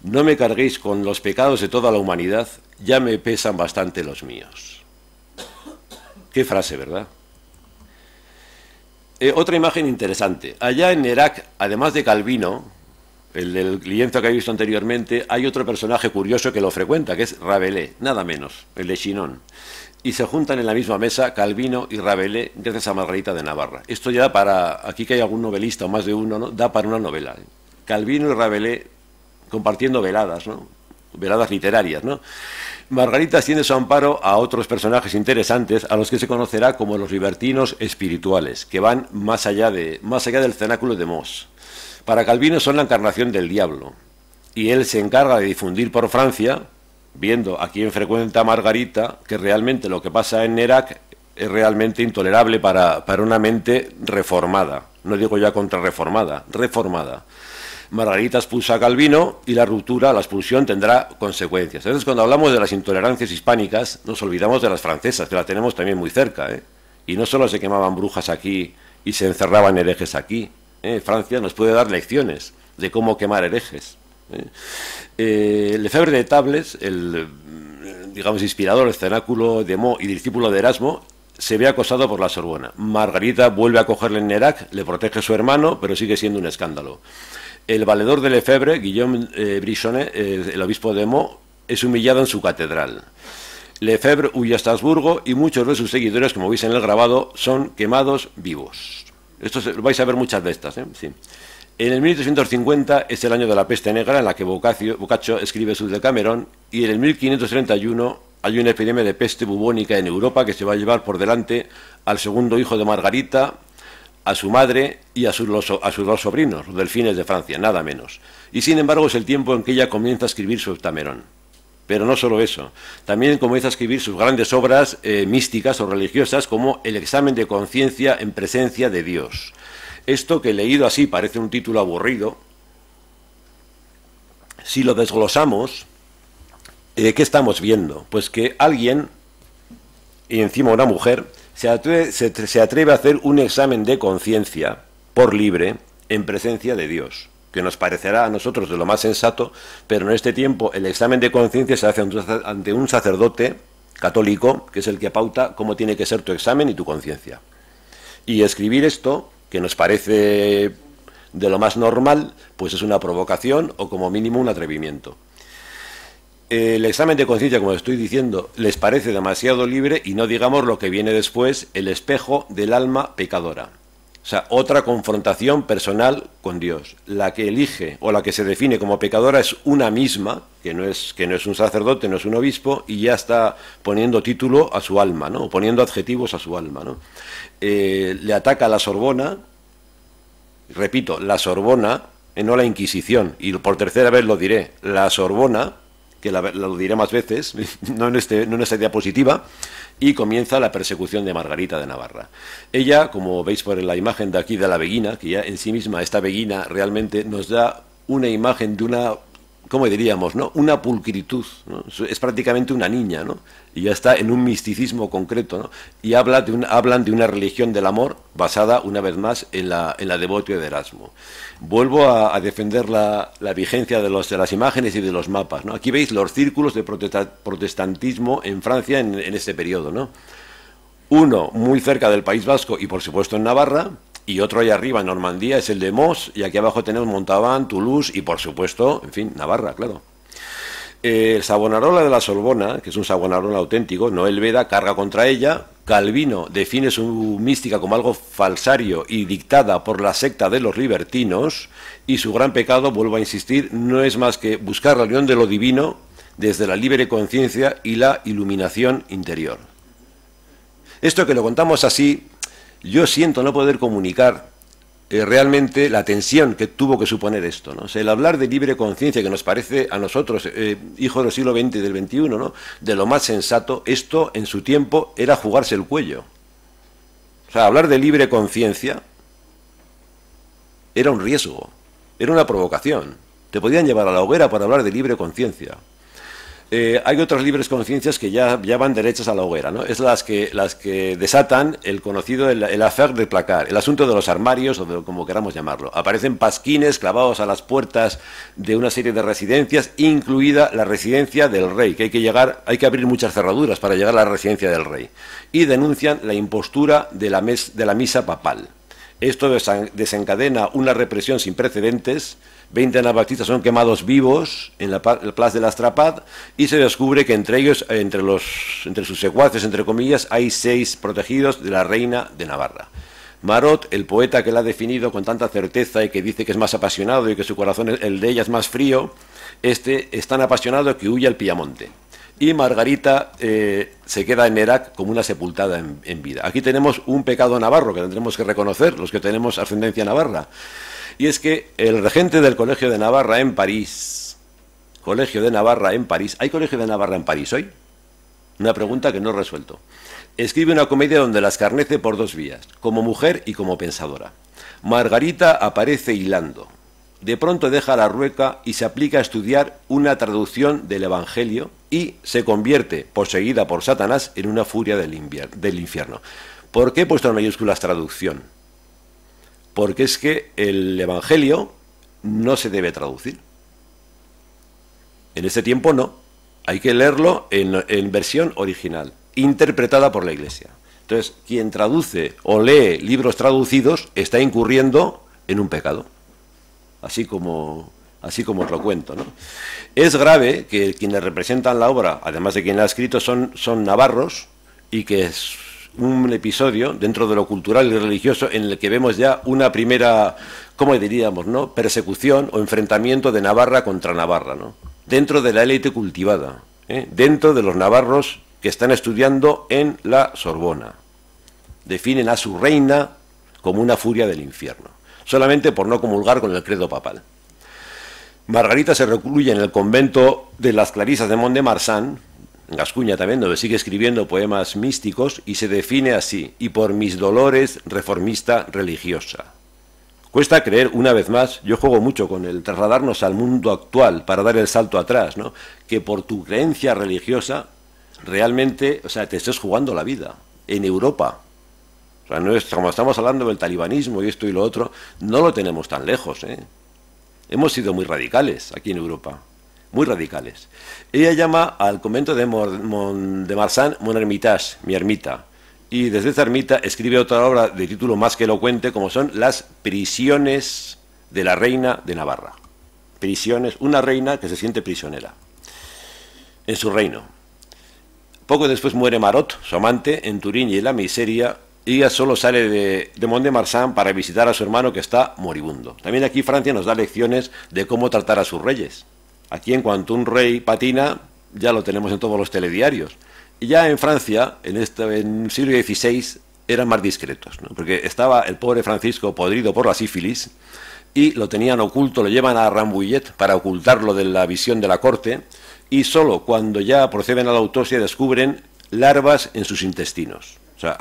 Speaker 2: No me carguéis con los pecados de toda la humanidad, ya me pesan bastante los míos. Qué frase, ¿verdad? Otra imagen interesante. Allá en Nérac, además de Calvino, el del lienzo que he visto anteriormente, hay otro personaje curioso que lo frecuenta, que es Rabelais, nada menos, el de Chinon. Y se juntan en la misma mesa Calvino y Rabelais gracias a Margarita de Navarra. Esto ya para, aquí que hay algún novelista o más de uno, ¿no? Da para una novela. Calvino y Rabelais compartiendo veladas, ¿no? Veladas literarias, ¿no? Margarita extiende su amparo a otros personajes interesantes a los que se conocerá como los libertinos espirituales, que van más allá del cenáculo de Mos. Para Calvino son la encarnación del diablo, y él se encarga de difundir por Francia, viendo a quién frecuenta Margarita, que realmente lo que pasa en Nérac es realmente intolerable para una mente reformada, no digo ya contrarreformada, reformada. Margarita expulsa a Calvino y la ruptura, la expulsión tendrá consecuencias. Entonces, cuando hablamos de las intolerancias hispánicas, nos olvidamos de las francesas, que las tenemos también muy cerca, ¿eh? Y no solo se quemaban brujas aquí y se encerraban herejes aquí. Francia nos puede dar lecciones de cómo quemar herejes. Lefebvre de Tables, el digamos inspirador del cenáculo de Meaux y discípulo de Erasmo, se ve acosado por la Sorbona. Margarita vuelve a cogerle en Nérac, le protege su hermano, pero sigue siendo un escándalo. El valedor de Lefebvre, Guillaume Brichonnet, el obispo de Meaux, es humillado en su catedral. Lefebvre huye a Estrasburgo y muchos de sus seguidores, como veis en el grabado, son quemados vivos. Esto vais a ver muchas de estas, ¿eh? Sí. En el 1850 es el año de la peste negra, en la que Boccaccio escribe su Decamerón, y en el 1531 hay una epidemia de peste bubónica en Europa que se va a llevar por delante al segundo hijo de Margarita, a su madre y a sus dos sobrinos, los delfines de Francia, nada menos. Y sin embargo es el tiempo en que ella comienza a escribir su Heptamerón. Pero no solo eso, también comienza a escribir sus grandes obras místicas o religiosas, como El examen de conciencia en presencia de Dios. Esto, que leído así parece un título aburrido, si lo desglosamos, ¿qué estamos viendo? Pues que alguien, y encima una mujer, se atreve a hacer un examen de conciencia por libre en presencia de Dios, que nos parecerá a nosotros de lo más sensato, pero en este tiempo el examen de conciencia se hace ante un sacerdote católico, que es el que pauta cómo tiene que ser tu examen y tu conciencia. Y escribir esto, que nos parece de lo más normal, pues es una provocación o como mínimo un atrevimiento. El examen de conciencia, como estoy diciendo, les parece demasiado libre y no digamos lo que viene después, el espejo del alma pecadora. O sea, otra confrontación personal con Dios. La que elige o la que se define como pecadora es una misma, que no es un sacerdote, no es un obispo, y ya está poniendo título a su alma, ¿no? O poniendo adjetivos a su alma, ¿no? Le ataca a la Sorbona, repito, la Sorbona, no la Inquisición, y por tercera vez lo diré, la Sorbona, que lo diré más veces, no en esta diapositiva, y comienza la persecución de Margarita de Navarra. Ella, como veis por la imagen de aquí de la Beguina, que ya en sí misma esta Beguina realmente nos da una imagen de una, ¿cómo diríamos?, ¿no?, una pulcritud, ¿no? Es prácticamente una niña, ¿no?, y ya está en un misticismo concreto, ¿no?, y hablan de una religión del amor basada, una vez más, en la Devotio de Erasmo. Vuelvo a defender la vigencia de las imágenes y de los mapas, ¿no? Aquí veis los círculos de protestantismo en Francia en este periodo, ¿no? Uno muy cerca del País Vasco y por supuesto en Navarra, y otro allá arriba en Normandía es el de Mos, y aquí abajo tenemos Montauban, Toulouse y por supuesto, en fin, Navarra, claro. El Savonarola de la Sorbona, que es un Savonarola auténtico, Noel Beda carga contra ella. Calvino define su mística como algo falsario y dictada por la secta de los libertinos, y su gran pecado, vuelvo a insistir, no es más que buscar la unión de lo divino desde la libre conciencia y la iluminación interior. Esto que lo contamos así, yo siento no poder comunicar realmente la tensión que tuvo que suponer esto, ¿no? O sea, el hablar de libre conciencia, que nos parece a nosotros, hijos del siglo XX y del XXI, ¿no?, de lo más sensato, esto en su tiempo era jugarse el cuello. O sea, hablar de libre conciencia era un riesgo, era una provocación. Te podían llevar a la hoguera para hablar de libre conciencia. Hay otras libres conciencias que ya van derechas a la hoguera, ¿no? Es las que desatan el conocido, el affaire de placar, el asunto de los armarios, o como queramos llamarlo. Aparecen pasquines clavados a las puertas de una serie de residencias, incluida la residencia del rey, que hay que abrir muchas cerraduras para llegar a la residencia del rey. Y denuncian la impostura de la misa papal. Esto desencadena una represión sin precedentes. 20 anabaptistas son quemados vivos en la Plaza de l'Estrapad, y se descubre que entre ellos, entre sus secuaces, entre comillas, hay 6 protegidos de la reina de Navarra. Marot, el poeta que la ha definido con tanta certeza y que dice que es más apasionado y que su corazón, el de ella, es más frío, es tan apasionado que huye al Piamonte. Y Margarita se queda en Merak como una sepultada en vida. Aquí tenemos un pecado navarro que tendremos que reconocer, los que tenemos ascendencia navarra. Y es que el regente del Colegio de Navarra en París, ¿hay Colegio de Navarra en París hoy? Una pregunta que no he resuelto. Escribe una comedia donde la escarnece por 2 vías, como mujer y como pensadora. Margarita aparece hilando. De pronto deja la rueca y se aplica a estudiar una traducción del Evangelio y se convierte, poseída por Satanás, en una furia del infierno. ¿Por qué he puesto en mayúsculas traducción? Porque es que el Evangelio no se debe traducir. En este tiempo no. Hay que leerlo en versión original, interpretada por la Iglesia. Entonces, quien traduce o lee libros traducidos está incurriendo en un pecado. Así como os lo cuento, ¿no? Es grave que quienes representan la obra, además de quien la ha escrito, son navarros, y que es un episodio dentro de lo cultural y religioso en el que vemos ya una primera, ¿cómo diríamos?, ¿no?, persecución o enfrentamiento de Navarra contra Navarra, ¿no?, dentro de la élite cultivada, dentro de los navarros que están estudiando en la Sorbona. Definen a su reina como una furia del infierno, solamente por no comulgar con el credo papal. Margarita se recluye en el convento de las Clarisas de Mont-de-Marsan, en Gascuña también, donde sigue escribiendo poemas místicos, y se define así: y por mis dolores reformista religiosa. Cuesta creer, una vez más, yo juego mucho con el trasladarnos al mundo actual para dar el salto atrás, ¿no?, que por tu creencia religiosa realmente, o sea, te estés jugando la vida en Europa. O sea, no es como estamos hablando del talibanismo y esto y lo otro, no lo tenemos tan lejos, ¿eh? Hemos sido muy radicales aquí en Europa, muy radicales. Ella llama al convento de Marsan Mon Hermitage, mi ermita, y desde esta ermita escribe otra obra de título más que elocuente, como son Las prisiones de la reina de Navarra. Prisiones, una reina que se siente prisionera en su reino. Poco después muere Marot, su amante, en Turín y en la miseria, y ella solo sale de Mont-de-Marsan para visitar a su hermano que está moribundo. También aquí Francia nos da lecciones de cómo tratar a sus reyes. Aquí, en cuanto un rey patina, ya lo tenemos en todos los telediarios. Y ya en Francia, en el siglo XVI, eran más discretos, ¿no? Porque estaba el pobre Francisco podrido por la sífilis y lo tenían oculto, lo llevan a Rambouillet para ocultarlo de la visión de la corte, y solo cuando ya proceden a la autopsia descubren larvas en sus intestinos. O sea,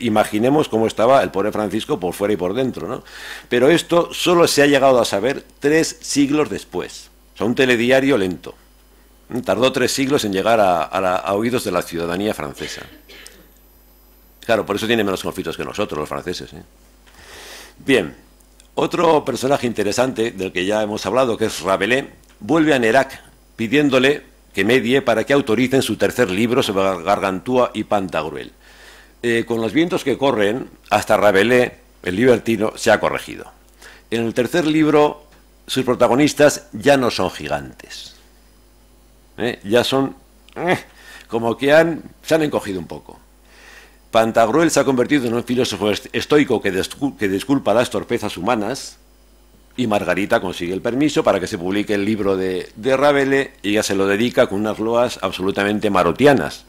Speaker 2: imaginemos cómo estaba el pobre Francisco por fuera y por dentro, ¿no? Pero esto solo se ha llegado a saber 3 siglos después. O sea, un telediario lento. Tardó 3 siglos en llegar a oídos de la ciudadanía francesa. Claro, por eso tiene menos conflictos que nosotros, los franceses, ¿eh? Bien, otro personaje interesante del que ya hemos hablado, que es Rabelais, vuelve a Nerac pidiéndole que medie para que autoricen su tercer libro sobre Gargantúa y Pantagruel. Con los vientos que corren, hasta Rabelais, el libertino, se ha corregido. En el tercer libro, sus protagonistas ya no son gigantes. Ya son como que se han encogido un poco. Pantagruel se ha convertido en un filósofo estoico que disculpa las torpezas humanas, y Margarita consigue el permiso para que se publique el libro de Rabelais, y ella se lo dedica con unas loas absolutamente marotianas.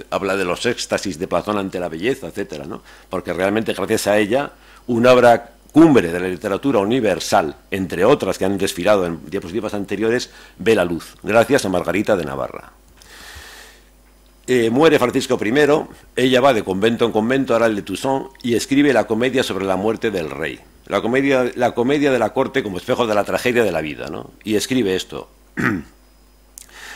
Speaker 2: Habla de los éxtasis de Platón ante la belleza, etcétera, ¿no? Porque realmente, gracias a ella, una obra cumbre de la literatura universal, entre otras que han desfilado en diapositivas anteriores, ve la luz, gracias a Margarita de Navarra. Muere Francisco I, ella va de convento en convento, Aral de Toussaint, y escribe la comedia sobre la muerte del rey. La comedia de la corte como espejo de la tragedia de la vida, ¿no? Y escribe esto: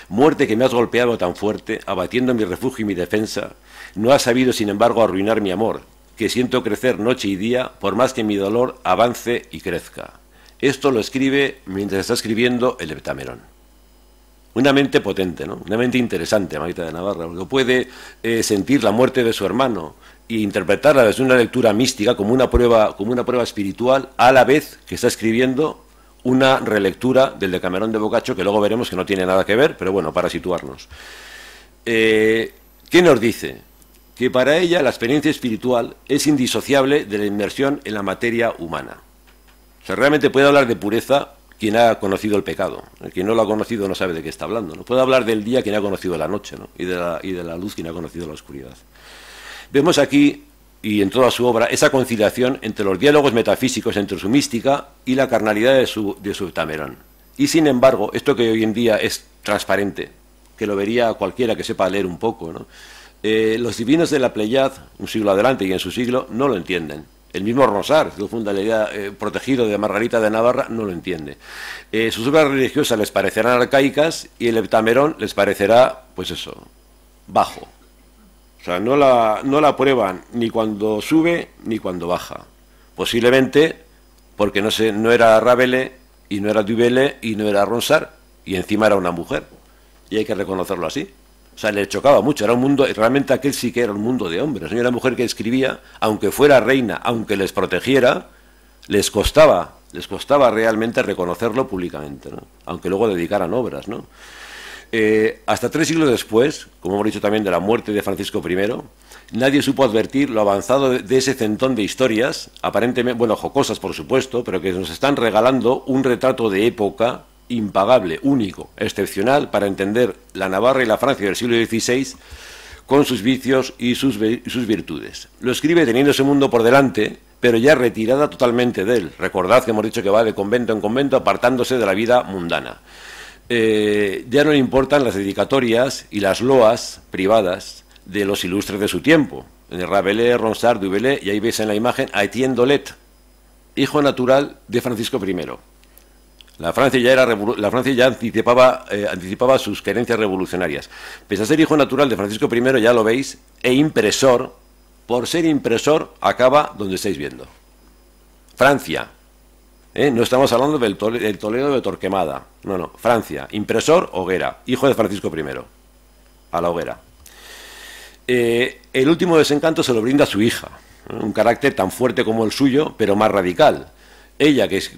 Speaker 2: muerte que me has golpeado tan fuerte, abatiendo mi refugio y mi defensa, no has sabido sin embargo arruinar mi amor, que siento crecer noche y día, por más que mi dolor avance y crezca. Esto lo escribe mientras está escribiendo el Heptamerón. Una mente potente, ¿no? Una mente interesante, Margarita de Navarra, porque puede sentir la muerte de su hermano e interpretarla desde una lectura mística como una prueba espiritual, a la vez que está escribiendo una relectura del Decamerón de Boccaccio, que luego veremos que no tiene nada que ver, pero bueno, para situarnos. ¿Qué nos dice? Que para ella la experiencia espiritual es indisociable de la inmersión en la materia humana. O sea, realmente puede hablar de pureza quien ha conocido el pecado. Quien no lo ha conocido no sabe de qué está hablando, ¿no? Puede hablar del día quien ha conocido la noche, ¿no? y de la luz quien ha conocido la oscuridad. Vemos aquí, y en toda su obra, esa conciliación entre los diálogos metafísicos entre su mística y la carnalidad de su Heptamerón. Y sin embargo, esto que hoy en día es transparente, que lo vería cualquiera que sepa leer un poco, ¿no? Los divinos de la Pléiade, un siglo adelante y en su siglo, no lo entienden. El mismo Ronsard, que funda la idea protegido de Margarita de Navarra, no lo entiende. Sus obras religiosas les parecerán arcaicas y el Heptamerón les parecerá, pues eso, bajo. O sea, no la aprueban ni cuando sube ni cuando baja. Posiblemente porque no era Rabelais y no era Dubélé y no era Ronsard, y encima era una mujer. Y hay que reconocerlo así. O sea, le chocaba mucho, era un mundo, realmente aquel sí que era un mundo de hombres, ¿no? Era una mujer que escribía, aunque fuera reina, aunque les protegiera, les costaba realmente reconocerlo públicamente, ¿no? Aunque luego dedicaran obras, ¿no? Hasta 3 siglos después, como hemos dicho también de la muerte de Francisco I, nadie supo advertir lo avanzado de ese centón de historias, aparentemente, bueno, jocosas por supuesto, pero que nos están regalando un retrato de época impagable, único, excepcional para entender la Navarra y la Francia del siglo XVI con sus vicios y sus virtudes. Lo escribe teniendo ese mundo por delante, pero ya retirada totalmente de él. Recordad que hemos dicho que va de convento en convento apartándose de la vida mundana. Ya no le importan las dedicatorias y las loas privadas de los ilustres de su tiempo, de Rabelais, Ronsard, Dubélé, y ahí ves en la imagen a Etienne Dolet, hijo natural de Francisco I. La Francia ya anticipaba sus querencias revolucionarias. Pese a ser hijo natural de Francisco I, ya lo veis, e impresor, por ser impresor, acaba donde estáis viendo. Francia. No estamos hablando del Toledo de Torquemada. No. Francia. Impresor, hoguera. Hijo de Francisco I. A la hoguera. El último desencanto se lo brinda a su hija. Un carácter tan fuerte como el suyo, pero más radical. ella, que es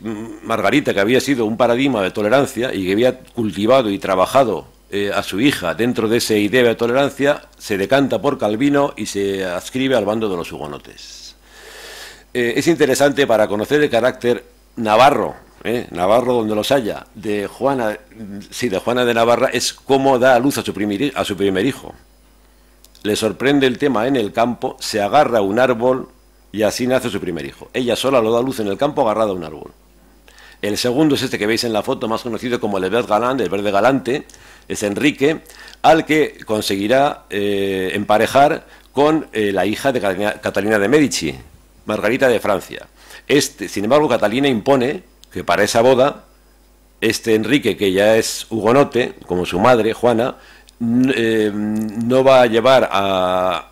Speaker 2: Margarita, que había sido un paradigma de tolerancia y que había cultivado y trabajado a su hija dentro de esa idea de tolerancia, se decanta por Calvino y se adscribe al bando de los hugonotes. Es interesante para conocer el carácter navarro, Navarro donde los haya, de Juana de Navarra, es cómo da a luz a su primer hijo. Le sorprende el tema en el campo, se agarra a un árbol y así nace su primer hijo. Ella sola lo da a luz en el campo agarrada a un árbol. El segundo es este que veis en la foto, más conocido como el verde galante, es Enrique, al que conseguirá emparejar con la hija de Catalina de Medici, Margarita de Francia. Sin embargo, Catalina impone que para esa boda, Enrique, que ya es hugonote, como su madre, Juana, no va a llevar a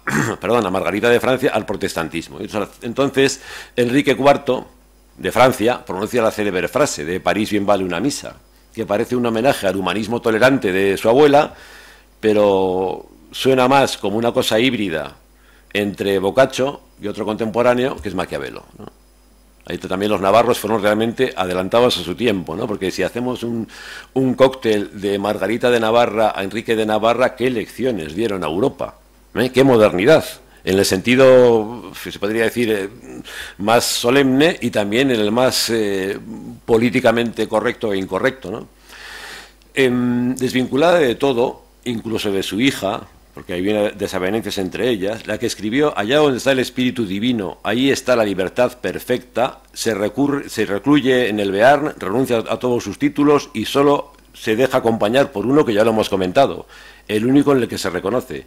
Speaker 2: Margarita de Francia al protestantismo. Entonces, Enrique IV de Francia pronuncia la célebre frase de París bien vale una misa, que parece un homenaje al humanismo tolerante de su abuela, pero suena más como una cosa híbrida entre Boccaccio y otro contemporáneo, que es Maquiavelo, ¿no? Ahí también los navarros fueron realmente adelantados a su tiempo, ¿no? Porque si hacemos un cóctel de Margarita de Navarra a Enrique de Navarra, ¿qué lecciones dieron a Europa? ¿Qué modernidad? En el sentido, se podría decir, más solemne y también en el más políticamente correcto e incorrecto, ¿no? Desvinculada de todo, incluso de su hija, porque hay desavenencias entre ellas, la que escribió: allá donde está el espíritu divino, ahí está la libertad perfecta, se recluye en el Bearn, renuncia a todos sus títulos y solo se deja acompañar por uno que ya lo hemos comentado, el único en el que se reconoce,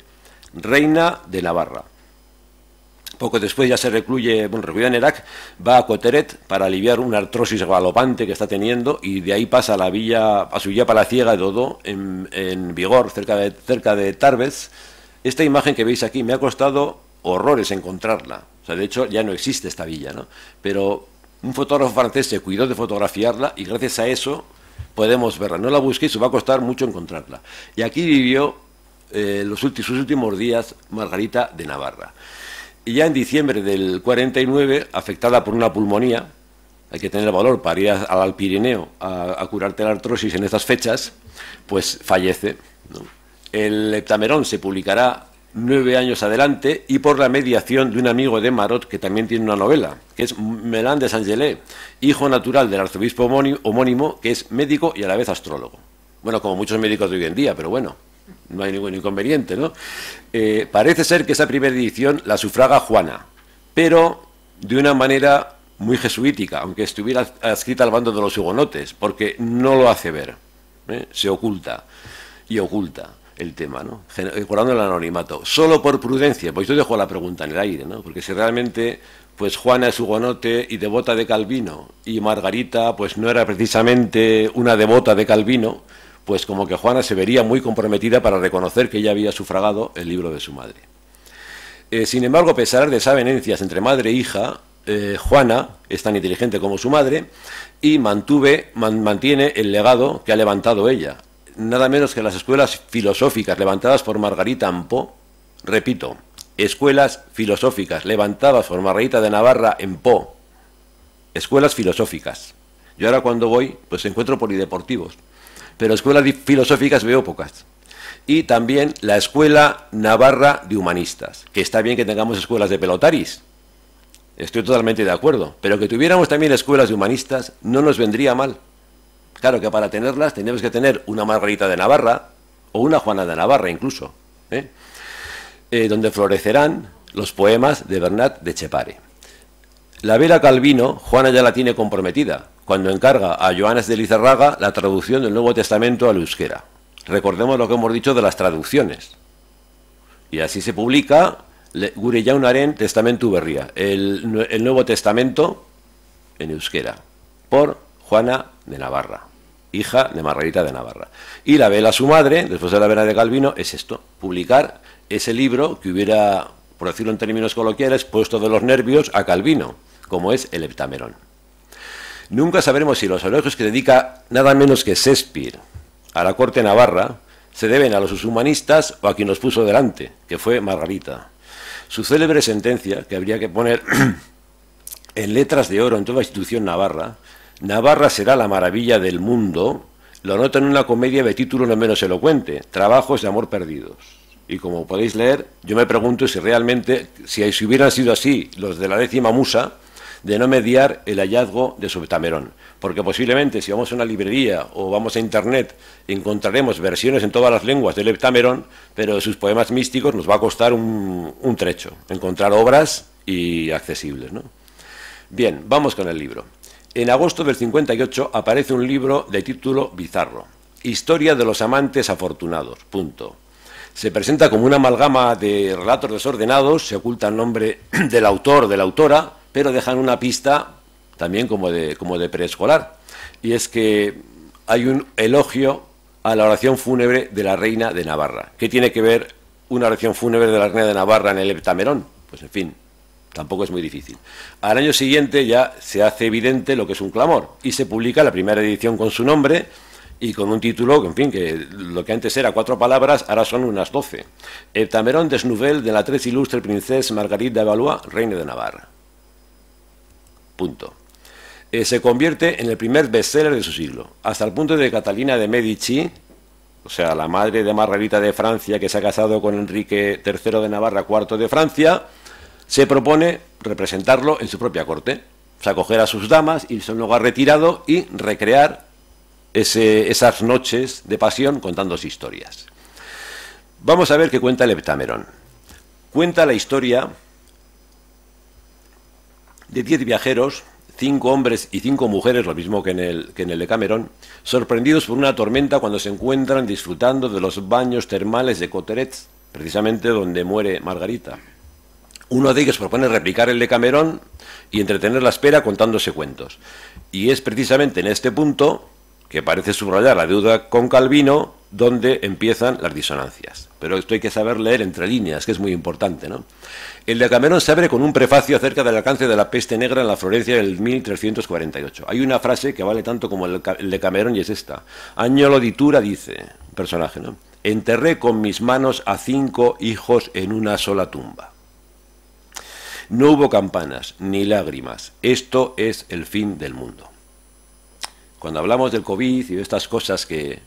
Speaker 2: reina de Navarra. Poco después ya se recluye, recluida en Erac, va a Coteret para aliviar una artrosis galopante que está teniendo y de ahí pasa a su villa palaciega de Dodó, en Vigor, cerca de Tarbes. Esta imagen que veis aquí me ha costado horrores encontrarla. O sea, de hecho ya no existe esta villa, ¿no? Pero un fotógrafo francés se cuidó de fotografiarla y gracias a eso podemos verla. No la busquéis, os va a costar mucho encontrarla. Y aquí vivió sus últimos días Margarita de Navarra. Y ya en diciembre del 49, afectada por una pulmonía, hay que tener valor para ir al Pirineo a curarte la artrosis en estas fechas, pues fallece, ¿no? El Heptamerón se publicará 9 años adelante y por la mediación de un amigo de Marot que también tiene una novela, que es Melán de Saint-Gelais, hijo natural del arzobispo homónimo, que es médico y a la vez astrólogo. Bueno, como muchos médicos de hoy en día, pero bueno, no hay ningún inconveniente, ¿no? Parece ser que esa primera edición la sufraga Juana, pero de una manera muy jesuítica, aunque estuviera adscrita al bando de los hugonotes, porque no lo hace ver, se oculta y oculta el tema, ¿no? Guardando el anonimato, solo por prudencia. Pues yo dejo la pregunta en el aire, ¿no? Porque si realmente pues Juana es hugonote y devota de Calvino y Margarita pues no era precisamente una devota de Calvino, pues como que Juana se vería muy comprometida para reconocer que ella había sufragado el libro de su madre. Sin embargo, a pesar de desavenencias entre madre e hija, Juana es tan inteligente como su madre y mantiene el legado que ha levantado ella. Nada menos que las escuelas filosóficas levantadas por Margarita en Po, repito, escuelas filosóficas levantadas por Margarita de Navarra en Po, escuelas filosóficas. Yo ahora cuando voy, pues encuentro polideportivos, pero escuelas filosóficas veo pocas. Y también la Escuela Navarra de Humanistas, que está bien que tengamos escuelas de pelotaris, estoy totalmente de acuerdo, pero que tuviéramos también escuelas de humanistas no nos vendría mal. Claro que para tenerlas tenemos que tener una Margarita de Navarra, o una Juana de Navarra incluso, donde florecerán los poemas de Bernat de Chepare. La Vera Calvino, Juana ya la tiene comprometida, cuando encarga a Joanes de Lizarraga la traducción del Nuevo Testamento al euskera. Recordemos lo que hemos dicho de las traducciones. Y así se publica Gure Jaunaren Testamentu Berria, el Nuevo Testamento en euskera, por Juana de Navarra, hija de Margarita de Navarra. Y la vela su madre, después de la vela de Calvino, es esto, publicar ese libro que hubiera, por decirlo en términos coloquiales, puesto de los nervios a Calvino, como es el Heptamerón. Nunca sabremos si los elogios que dedica nada menos que Shakespeare a la corte navarra se deben a los humanistas o a quien los puso delante, que fue Margarita. Su célebre sentencia, que habría que poner en letras de oro en toda institución navarra, Navarra será la maravilla del mundo, lo nota en una comedia de título no menos elocuente, Trabajos de amor perdidos. Y como podéis leer, yo me pregunto si realmente, si hubieran sido así los de la 10ª musa, de no mediar el hallazgo de Subtamerón. Porque posiblemente si vamos a una librería o vamos a internet encontraremos versiones en todas las lenguas del Heptamerón, pero de sus poemas místicos nos va a costar un trecho, encontrar obras y accesibles, ¿no? Bien, vamos con el libro. En agosto del 58 aparece un libro de título bizarro, Historia de los amantes afortunados, punto. Se presenta como una amalgama de relatos desordenados, se oculta el nombre del autor, de la autora, pero dejan una pista también como de preescolar, y es que hay un elogio a la oración fúnebre de la reina de Navarra. ¿Qué tiene que ver una oración fúnebre de la reina de Navarra en el Heptamerón? Pues en fin, tampoco es muy difícil. Al año siguiente ya se hace evidente lo que es un clamor, y se publica la primera edición con su nombre, y con un título, en fin, que lo que antes era 4 palabras, ahora son unas 12. Heptamerón des nouvelles de la tres ilustre princesa Marguerite de Valois, reina de Navarra. Punto. Se convierte en el primer bestseller de su siglo, hasta el punto de que Catalina de Medici, o sea, la madre de Margarita de Francia, que se ha casado con Enrique III de Navarra, IV de Francia, se propone representarlo en su propia corte, o sea, coger a sus damas, irse a un lugar retirado y recrear esas noches de pasión contándose historias. Vamos a ver qué cuenta el Heptamerón. Cuenta la historia de 10 viajeros, 5 hombres y 5 mujeres, lo mismo que en el Decamerón, sorprendidos por una tormenta cuando se encuentran disfrutando de los baños termales de Coteret, precisamente donde muere Margarita. Uno de ellos propone replicar el Decamerón y entretener la espera contándose cuentos. Y es precisamente en este punto, que parece subrayar la deuda con Calvino, donde empiezan las disonancias. Pero esto hay que saber leer entre líneas, que es muy importante, ¿no? El Decamerón se abre con un prefacio acerca del alcance de la peste negra en la Florencia del 1348. Hay una frase que vale tanto como el Decamerón y es esta. Agnolo Ditura dice, un personaje, ¿no? Enterré con mis manos a 5 hijos en una sola tumba. No hubo campanas ni lágrimas. Esto es el fin del mundo. Cuando hablamos del COVID y de estas cosas que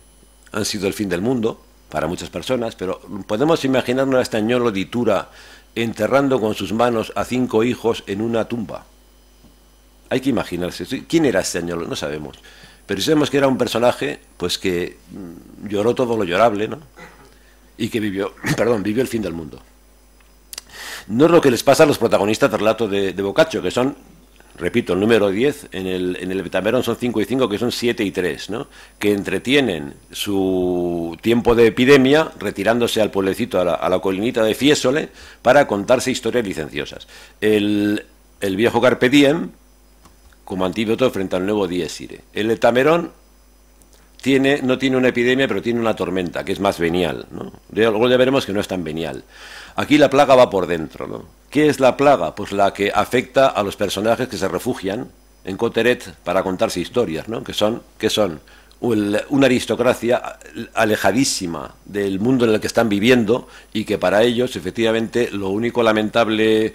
Speaker 2: han sido el fin del mundo para muchas personas, pero podemos imaginarnos a este Agnolo Ditura enterrando con sus manos a 5 hijos en una tumba. Hay que imaginarse. ¿Quién era este Agnolo? No sabemos. Pero sabemos que era un personaje pues que lloró todo lo llorable, ¿no? Y que vivió el fin del mundo. No es lo que les pasa a los protagonistas del relato de Boccaccio, que son, repito, el número 10, en el Heptamerón son 5 y 5, que son 7 y 3, ¿no? Que entretienen su tiempo de epidemia retirándose al pueblecito, a la colinita de Fiesole, para contarse historias licenciosas. El viejo Carpe Diem, como antídoto frente al nuevo Dies Irae. El Heptamerón no tiene una epidemia, pero tiene una tormenta, que es más venial, ¿no? Luego ya veremos que no es tan venial. Aquí la plaga va por dentro, ¿no? ¿Qué es la plaga? Pues la que afecta a los personajes que se refugian en Coteret para contarse historias, ¿no? Que son una aristocracia alejadísima del mundo en el que están viviendo y que para ellos, efectivamente, lo único lamentable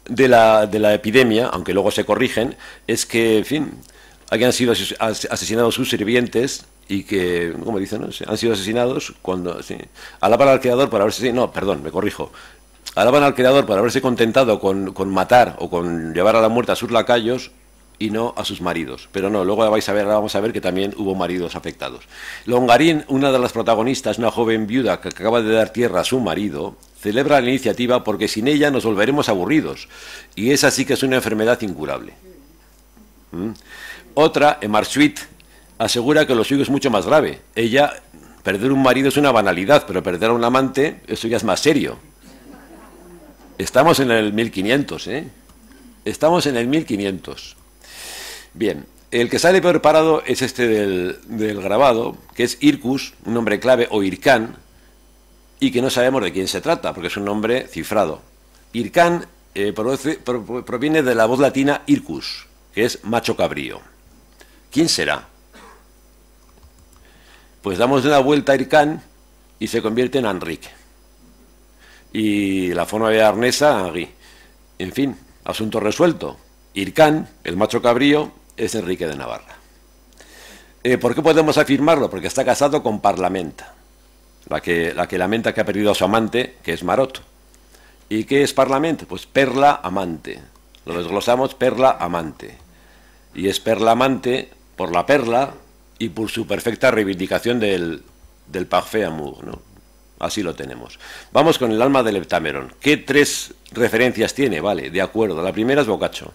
Speaker 2: de la epidemia, aunque luego se corrigen, es que, en fin, hayan sido asesinados sus sirvientes y que, como dicen, ¿no? Han sido asesinados cuando... Sí, alaban al Creador por haberse... No, perdón, me corrijo. Alaban al Creador por haberse contentado con matar o con llevar a la muerte a sus lacayos y no a sus maridos. Pero no, luego vamos a ver que también hubo maridos afectados. Longarín, una de las protagonistas, una joven viuda que acaba de dar tierra a su marido, celebra la iniciativa porque sin ella nos volveremos aburridos. Y esa sí que es una enfermedad incurable. Otra, Marsuit, asegura que lo suyo es mucho más grave. Ella, perder un marido es una banalidad, pero perder a un amante, eso ya es más serio. Estamos en el 1500, ¿eh? Estamos en el 1500. Bien, el que sale peor parado es este del grabado, que es Hircus, un nombre clave, o Hircán, y que no sabemos de quién se trata, porque es un nombre cifrado. Hircán proviene de la voz latina Hircus, que es macho cabrío. ¿Quién será? Pues damos una vuelta a Hircán y se convierte en Enrique. Y la forma de arnesa, Henri. En fin, asunto resuelto. Hircán, el macho cabrío, es Enrique de Navarra. ¿Por qué podemos afirmarlo? Porque está casado con Parlamenta, la que lamenta que ha perdido a su amante, que es Marot. ¿Y qué es Parlamenta? Pues perla amante. Lo desglosamos, perla amante. Y es perla amante por la perla y por su perfecta reivindicación del parfait amour, ¿no? Así lo tenemos. Vamos con el alma del Heptamerón. ¿Qué tres referencias tiene? Vale, de acuerdo. La primera es Boccaccio.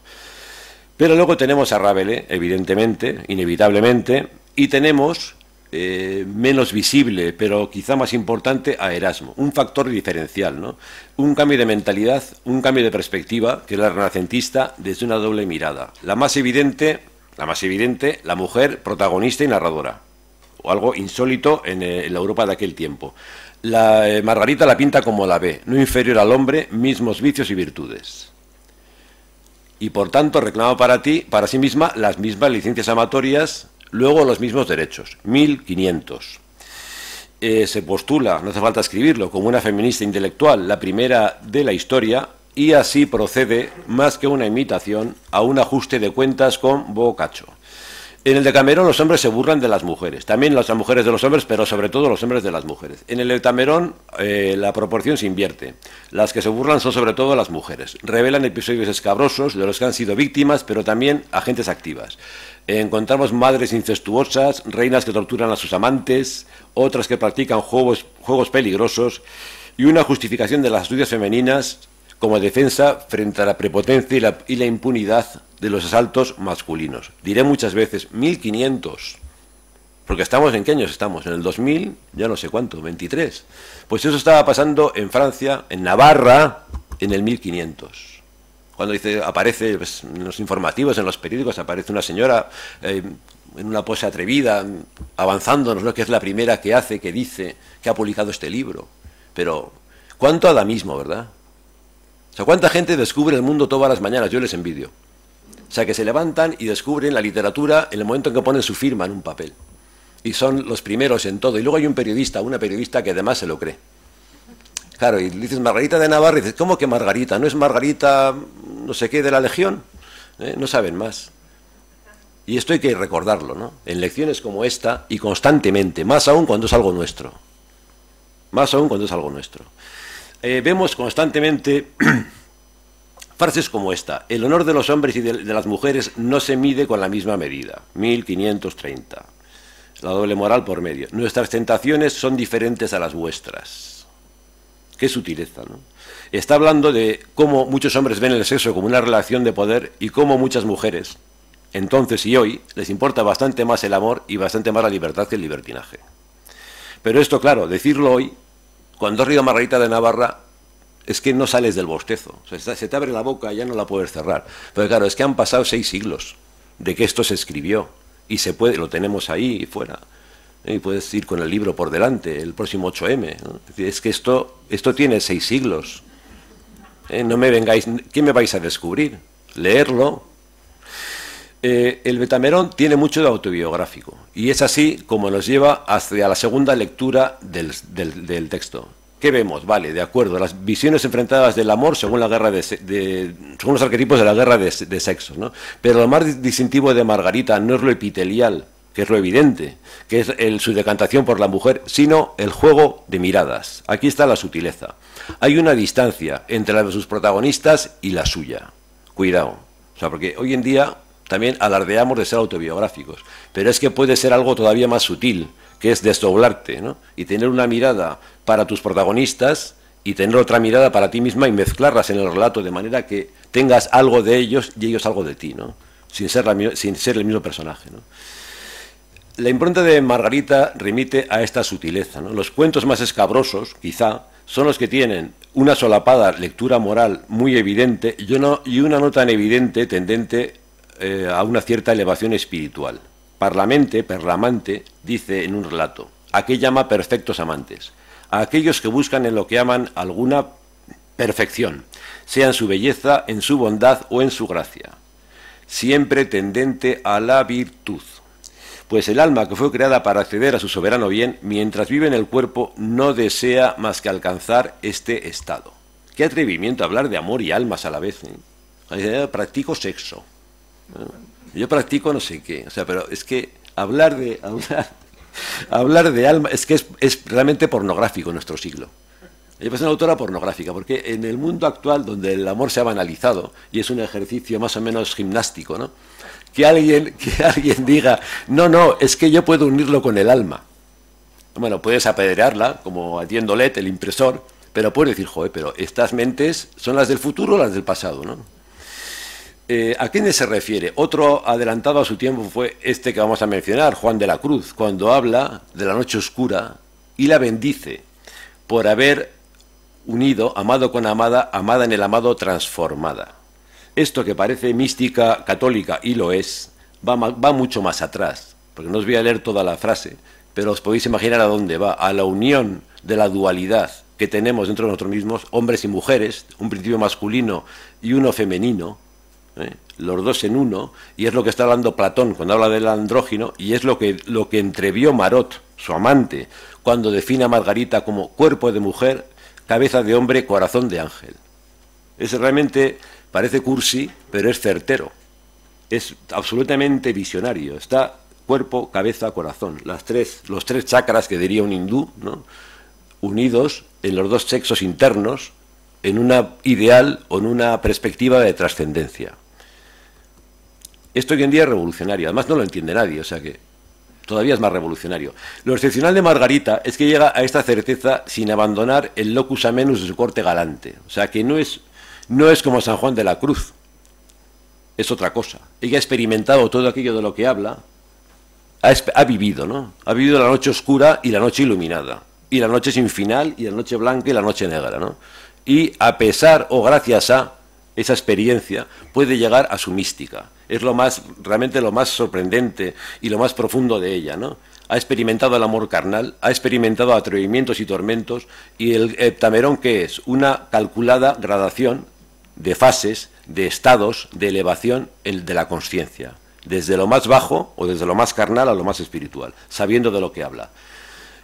Speaker 2: Pero luego tenemos a Rabelais, evidentemente, inevitablemente, y tenemos, menos visible, pero quizá más importante, a Erasmo. Un factor diferencial, ¿no? Un cambio de mentalidad, un cambio de perspectiva, que es la renacentista, desde una doble mirada. La más evidente, la mujer protagonista y narradora, o algo insólito en la Europa de aquel tiempo. Margarita la pinta como la ve, no inferior al hombre, mismos vicios y virtudes. Y por tanto reclama para sí misma las mismas licencias amatorias, luego los mismos derechos, 1500. Se postula, no hace falta escribirlo, como una feminista intelectual, la primera de la historia, y así procede, más que una imitación, a un ajuste de cuentas con Boccaccio. En el Decamerón los hombres se burlan de las mujeres, también las mujeres de los hombres, pero sobre todo los hombres de las mujeres. En el Decamerón la proporción se invierte. Las que se burlan son sobre todo las mujeres. Revelan episodios escabrosos de los que han sido víctimas, pero también agentes activas. Encontramos madres incestuosas, reinas que torturan a sus amantes, otras que practican juegos peligrosos y una justificación de las astucias femeninas como defensa frente a la prepotencia y la impunidad de los asaltos masculinos. Diré muchas veces, 1500, porque estamos ¿en qué años estamos? En el 2000, ya no sé cuánto, 23. Pues eso estaba pasando en Francia, en Navarra, en el 1500. Cuando aparece pues, en los informativos, en los periódicos, aparece una señora en una pose atrevida, avanzándonos, ¿no? Que es la primera que hace, que dice, que ha publicado este libro. Pero, ¿cuánto adamismo, verdad? O sea, ¿cuánta gente descubre el mundo todas las mañanas? Yo les envidio. O sea, que se levantan y descubren la literatura en el momento en que ponen su firma en un papel. Y son los primeros en todo. Y luego hay un periodista, una periodista que además se lo cree. Claro, y dices Margarita de Navarra y dices, ¿cómo que Margarita? ¿No es Margarita no sé qué de la Legión? No saben más. Y esto hay que recordarlo, ¿no? En lecciones como esta y constantemente, más aún cuando es algo nuestro. Más aún cuando es algo nuestro. Vemos constantemente frases como esta: el honor de los hombres y de las mujeres no se mide con la misma medida, 1530, la doble moral por medio, nuestras tentaciones son diferentes a las vuestras. Qué sutileza, ¿no? Está hablando de cómo muchos hombres ven el sexo como una relación de poder y cómo muchas mujeres, entonces y hoy, les importa bastante más el amor y bastante más la libertad que el libertinaje. Pero esto, claro, decirlo hoy, cuando has leído Margarita de Navarra, es que no sales del bostezo. O sea, se te abre la boca y ya no la puedes cerrar. Pero claro, es que han pasado 6 siglos de que esto se escribió. Y se puede, lo tenemos ahí y fuera. Y puedes ir con el libro por delante, el próximo 8M, ¿no? Es que esto tiene 6 siglos. No me vengáis, ¿qué me vais a descubrir? Leerlo. El Heptamerón tiene mucho de autobiográfico. Y es así como nos lleva hacia la segunda lectura del texto. ¿Qué vemos? Vale, de acuerdo, las visiones enfrentadas del amor según la guerra según los arquetipos de la guerra de sexo, ¿no? Pero lo más distintivo de Margarita no es lo epitelial, que es lo evidente, que es su decantación por la mujer, sino el juego de miradas. Aquí está la sutileza. Hay una distancia entre las de sus protagonistas y la suya. Cuidado. O sea, porque hoy en día también alardeamos de ser autobiográficos, pero es que puede ser algo todavía más sutil, que es desdoblarte, ¿no? Y tener una mirada para tus protagonistas y tener otra mirada para ti misma y mezclarlas en el relato de manera que tengas algo de ellos y ellos algo de ti, ¿no? Sin ser el mismo personaje, ¿no? La impronta de Margarita remite a esta sutileza, ¿no? Los cuentos más escabrosos, quizá, son los que tienen una solapada lectura moral muy evidente y una no tan evidente tendente a una cierta elevación espiritual. Perlamante, dice en un relato: ¿a qué llama perfectos amantes? A aquellos que buscan en lo que aman alguna perfección, sea en su belleza, en su bondad o en su gracia, siempre tendente a la virtud. Pues el alma que fue creada para acceder a su soberano bien, mientras vive en el cuerpo, no desea más que alcanzar este estado. Qué atrevimiento hablar de amor y almas a la vez, ¿eh? Practico sexo. Yo practico no sé qué. O sea, pero es que hablar de alma es que es realmente pornográfico en nuestro siglo. Ella es una autora pornográfica, porque en el mundo actual, donde el amor se ha banalizado y es un ejercicio más o menos gimnástico, ¿no? Que alguien diga, no, es que yo puedo unirlo con el alma. Bueno, puedes apedrearla, como a Diendolet, el impresor, pero puedes decir, joder, pero estas mentes son las del futuro o las del pasado, ¿no? ¿A quién se refiere? Otro adelantado a su tiempo fue este que vamos a mencionar, Juan de la Cruz, cuando habla de la noche oscura y la bendice por haber unido, amado con amada, amada en el amado, transformada. Esto que parece mística católica, y lo es, va mucho más atrás, porque no os voy a leer toda la frase, pero os podéis imaginar a dónde va, a la unión de la dualidad que tenemos dentro de nosotros mismos, hombres y mujeres, un principio masculino y uno femenino, los dos en uno, y es lo que está hablando Platón cuando habla del andrógino, y es lo que entrevió Marot, su amante, cuando define a Margarita como cuerpo de mujer, cabeza de hombre, corazón de ángel. Es realmente, parece cursi, pero es certero. Es absolutamente visionario. Está cuerpo, cabeza, corazón. Los tres chakras que diría un hindú, ¿no? Unidos en los dos sexos internos, en una ideal o en una perspectiva de trascendencia. Esto hoy en día es revolucionario. Además no lo entiende nadie, o sea que todavía es más revolucionario. Lo excepcional de Margarita es que llega a esta certeza sin abandonar el locus amenus de su corte galante. O sea que no es como San Juan de la Cruz, es otra cosa. Ella ha experimentado todo aquello de lo que habla, ha vivido, ¿no? Ha vivido la noche oscura y la noche iluminada, y la noche sin final, y la noche blanca y la noche negra, ¿no? Y a pesar o gracias a esa experiencia puede llegar a su mística. Es realmente lo más sorprendente y lo más profundo de ella, ¿no? Ha experimentado el amor carnal, ha experimentado atrevimientos y tormentos, y el heptamerón, ¿qué es? Una calculada gradación de fases, de estados, de elevación de la consciencia, desde lo más bajo o desde lo más carnal a lo más espiritual, sabiendo de lo que habla.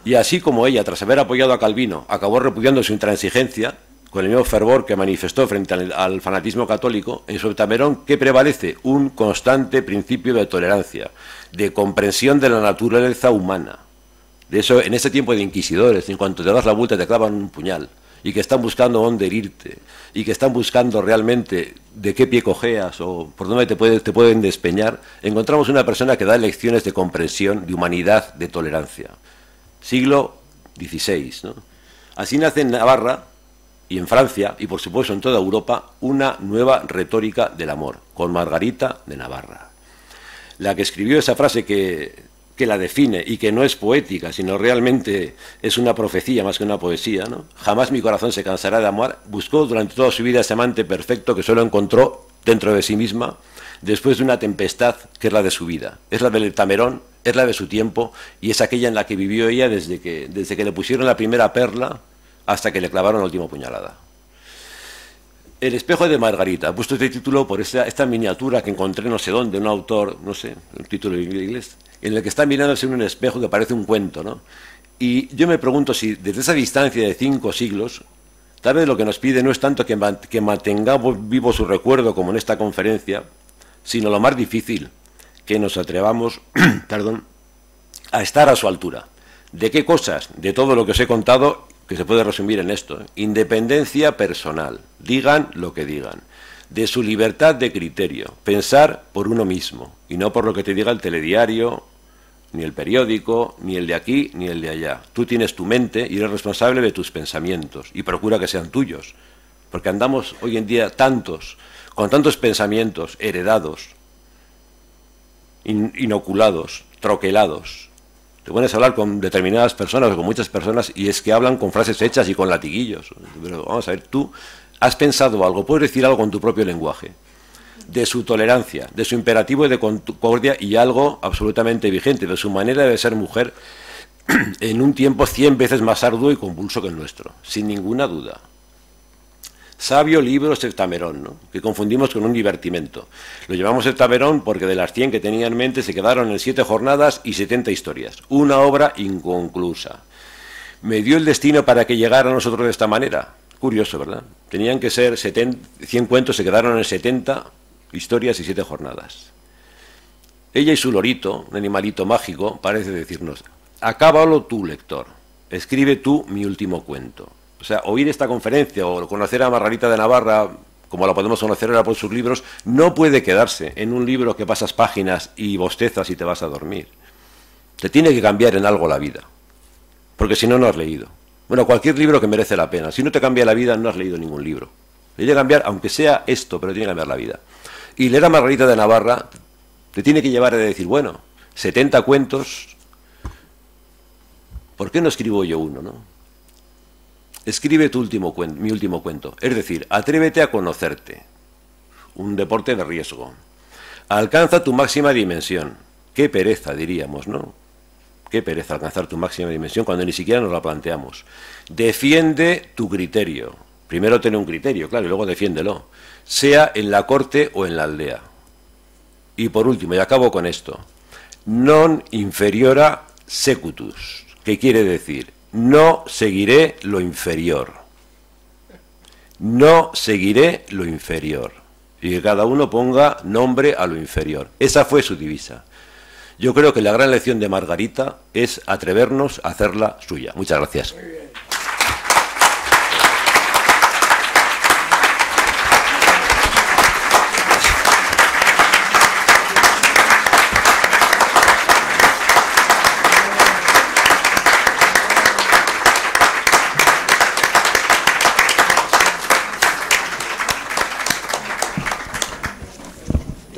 Speaker 2: Y así como ella, tras haber apoyado a Calvino, acabó repudiando su intransigencia, con el mismo fervor que manifestó frente al fanatismo católico, en su heptamerón, ¿qué prevalece? Un constante principio de tolerancia, de comprensión de la naturaleza humana. De eso, en ese tiempo de inquisidores, en cuanto te das la vuelta te clavan un puñal, y que están buscando dónde herirte, y que están buscando realmente de qué pie cojeas o por dónde te pueden despeñar, encontramos una persona que da lecciones de comprensión, de humanidad, de tolerancia. Siglo XVI, ¿no? Así nace en Navarra y en Francia, y por supuesto en toda Europa, una nueva retórica del amor, con Margarita de Navarra. La que escribió esa frase que la define y que no es poética, sino realmente es una profecía más que una poesía, ¿no? Jamás mi corazón se cansará de amar, buscó durante toda su vida ese amante perfecto que solo encontró dentro de sí misma, después de una tempestad que es la de su vida. Es la del heptamerón, es la de su tiempo, y es aquella en la que vivió ella desde que le pusieron la primera perla hasta que le clavaron la última puñalada. El espejo de Margarita. He puesto este título por esta miniatura que encontré no sé dónde, un autor, no sé, el título en inglés, en el que está mirándose en un espejo que parece un cuento, ¿no? Y yo me pregunto si desde esa distancia de 5 siglos, tal vez lo que nos pide no es tanto que mantengamos vivo su recuerdo como en esta conferencia, sino lo más difícil, que nos atrevamos a estar a su altura. ¿De qué cosas? De todo lo que os he contado, que se puede resumir en esto, ¿eh? Independencia personal, digan lo que digan, de su libertad de criterio, pensar por uno mismo, y no por lo que te diga el telediario, ni el periódico, ni el de aquí, ni el de allá. Tú tienes tu mente y eres responsable de tus pensamientos, y procura que sean tuyos, porque andamos hoy en día con tantos pensamientos heredados, inoculados, troquelados. Te pones a hablar con determinadas personas o con muchas personas y es que hablan con frases hechas y con latiguillos. Pero vamos a ver, tú has pensado algo, puedes decir algo con tu propio lenguaje, de su tolerancia, de su imperativo de concordia y algo absolutamente vigente, de su manera de ser mujer en un tiempo 100 veces más arduo y convulso que el nuestro, sin ninguna duda. Sabio libro es heptamerón, ¿no? Que confundimos con un divertimento. Lo llamamos heptamerón porque de las 100 que tenía en mente se quedaron en 7 jornadas y 70 historias. Una obra inconclusa. ¿Me dio el destino para que llegara a nosotros de esta manera? Curioso, ¿verdad? Tenían que ser 100 cuentos, se quedaron en 70 historias y 7 jornadas. Ella y su lorito, un animalito mágico, parece decirnos: acábalo tú, lector, escribe tú mi último cuento. O sea, oír esta conferencia o conocer a Margarita de Navarra, como la podemos conocer ahora por sus libros, no puede quedarse en un libro que pasas páginas y bostezas y te vas a dormir. Te tiene que cambiar en algo la vida, porque si no, no has leído. Bueno, cualquier libro que merece la pena. Si no te cambia la vida, no has leído ningún libro. Tiene que cambiar, aunque sea esto, pero tiene que cambiar la vida. Y leer a Margarita de Navarra te tiene que llevar a decir, bueno, 70 cuentos, ¿por qué no escribo yo uno, no? Escribe tu último cuento, mi último cuento. Es decir, atrévete a conocerte. Un deporte de riesgo. Alcanza tu máxima dimensión. Qué pereza, diríamos, ¿no? Qué pereza alcanzar tu máxima dimensión cuando ni siquiera nos la planteamos. Defiende tu criterio. Primero ten un criterio, claro, y luego defiéndelo. Sea en la corte o en la aldea. Y por último, y acabo con esto, non inferiora secutus, que quiere decir, no seguiré lo inferior. No seguiré lo inferior. Y que cada uno ponga nombre a lo inferior. Esa fue su divisa. Yo creo que la gran lección de Margarita es atrevernos a hacerla suya. Muchas gracias.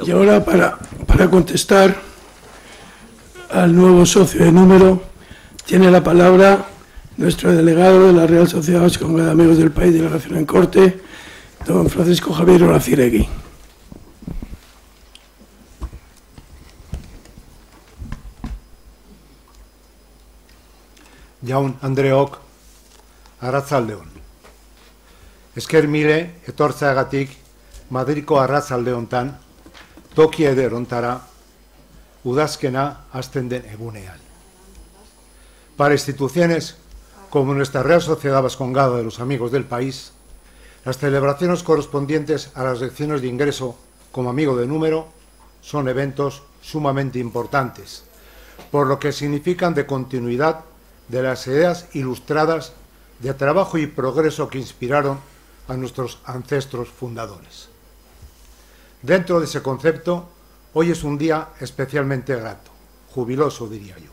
Speaker 3: Y ahora, para contestar al nuevo socio de número, tiene la palabra nuestro delegado de la Real Sociedad Vascongada de Amigos del País, delegación en Corte, don Francisco Javier Olaciregui.
Speaker 1: Jaun Andreok, arratsaldeon. Esker mile etortzeagatik Madriko arratsaldeontan toki ederontara udazkena hasten den egunean. Para instituciones como nuestra Real Sociedad Vascongada de los Amigos del País, las celebraciones correspondientes a las lecciones de ingreso como amigo de número son eventos sumamente importantes, por lo que significan de continuidad de las ideas ilustradas de trabajo y progreso que inspiraron a nuestros ancestros fundadores. Dentro de ese concepto, hoy es un día especialmente grato, jubiloso diría yo.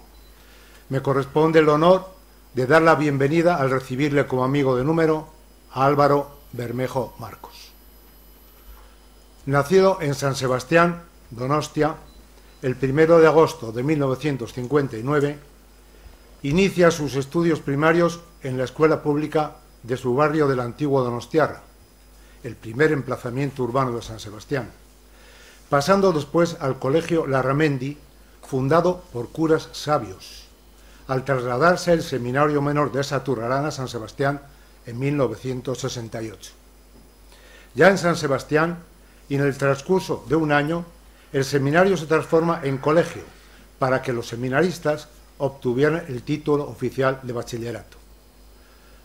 Speaker 1: Me corresponde el honor de dar la bienvenida al recibirle como amigo de número a Álvaro Bermejo Marcos. Nacido en San Sebastián, Donostia, el 1 de agosto de 1959, inicia sus estudios primarios en la escuela pública de su barrio del antiguo Donostiarra, el primer emplazamiento urbano de San Sebastián, pasando después al colegio Larramendi, fundado por curas sabios, al trasladarse el seminario menor de Saturrarán a San Sebastián en 1968. Ya en San Sebastián, y en el transcurso de un año, el seminario se transforma en colegio para que los seminaristas obtuvieran el título oficial de bachillerato.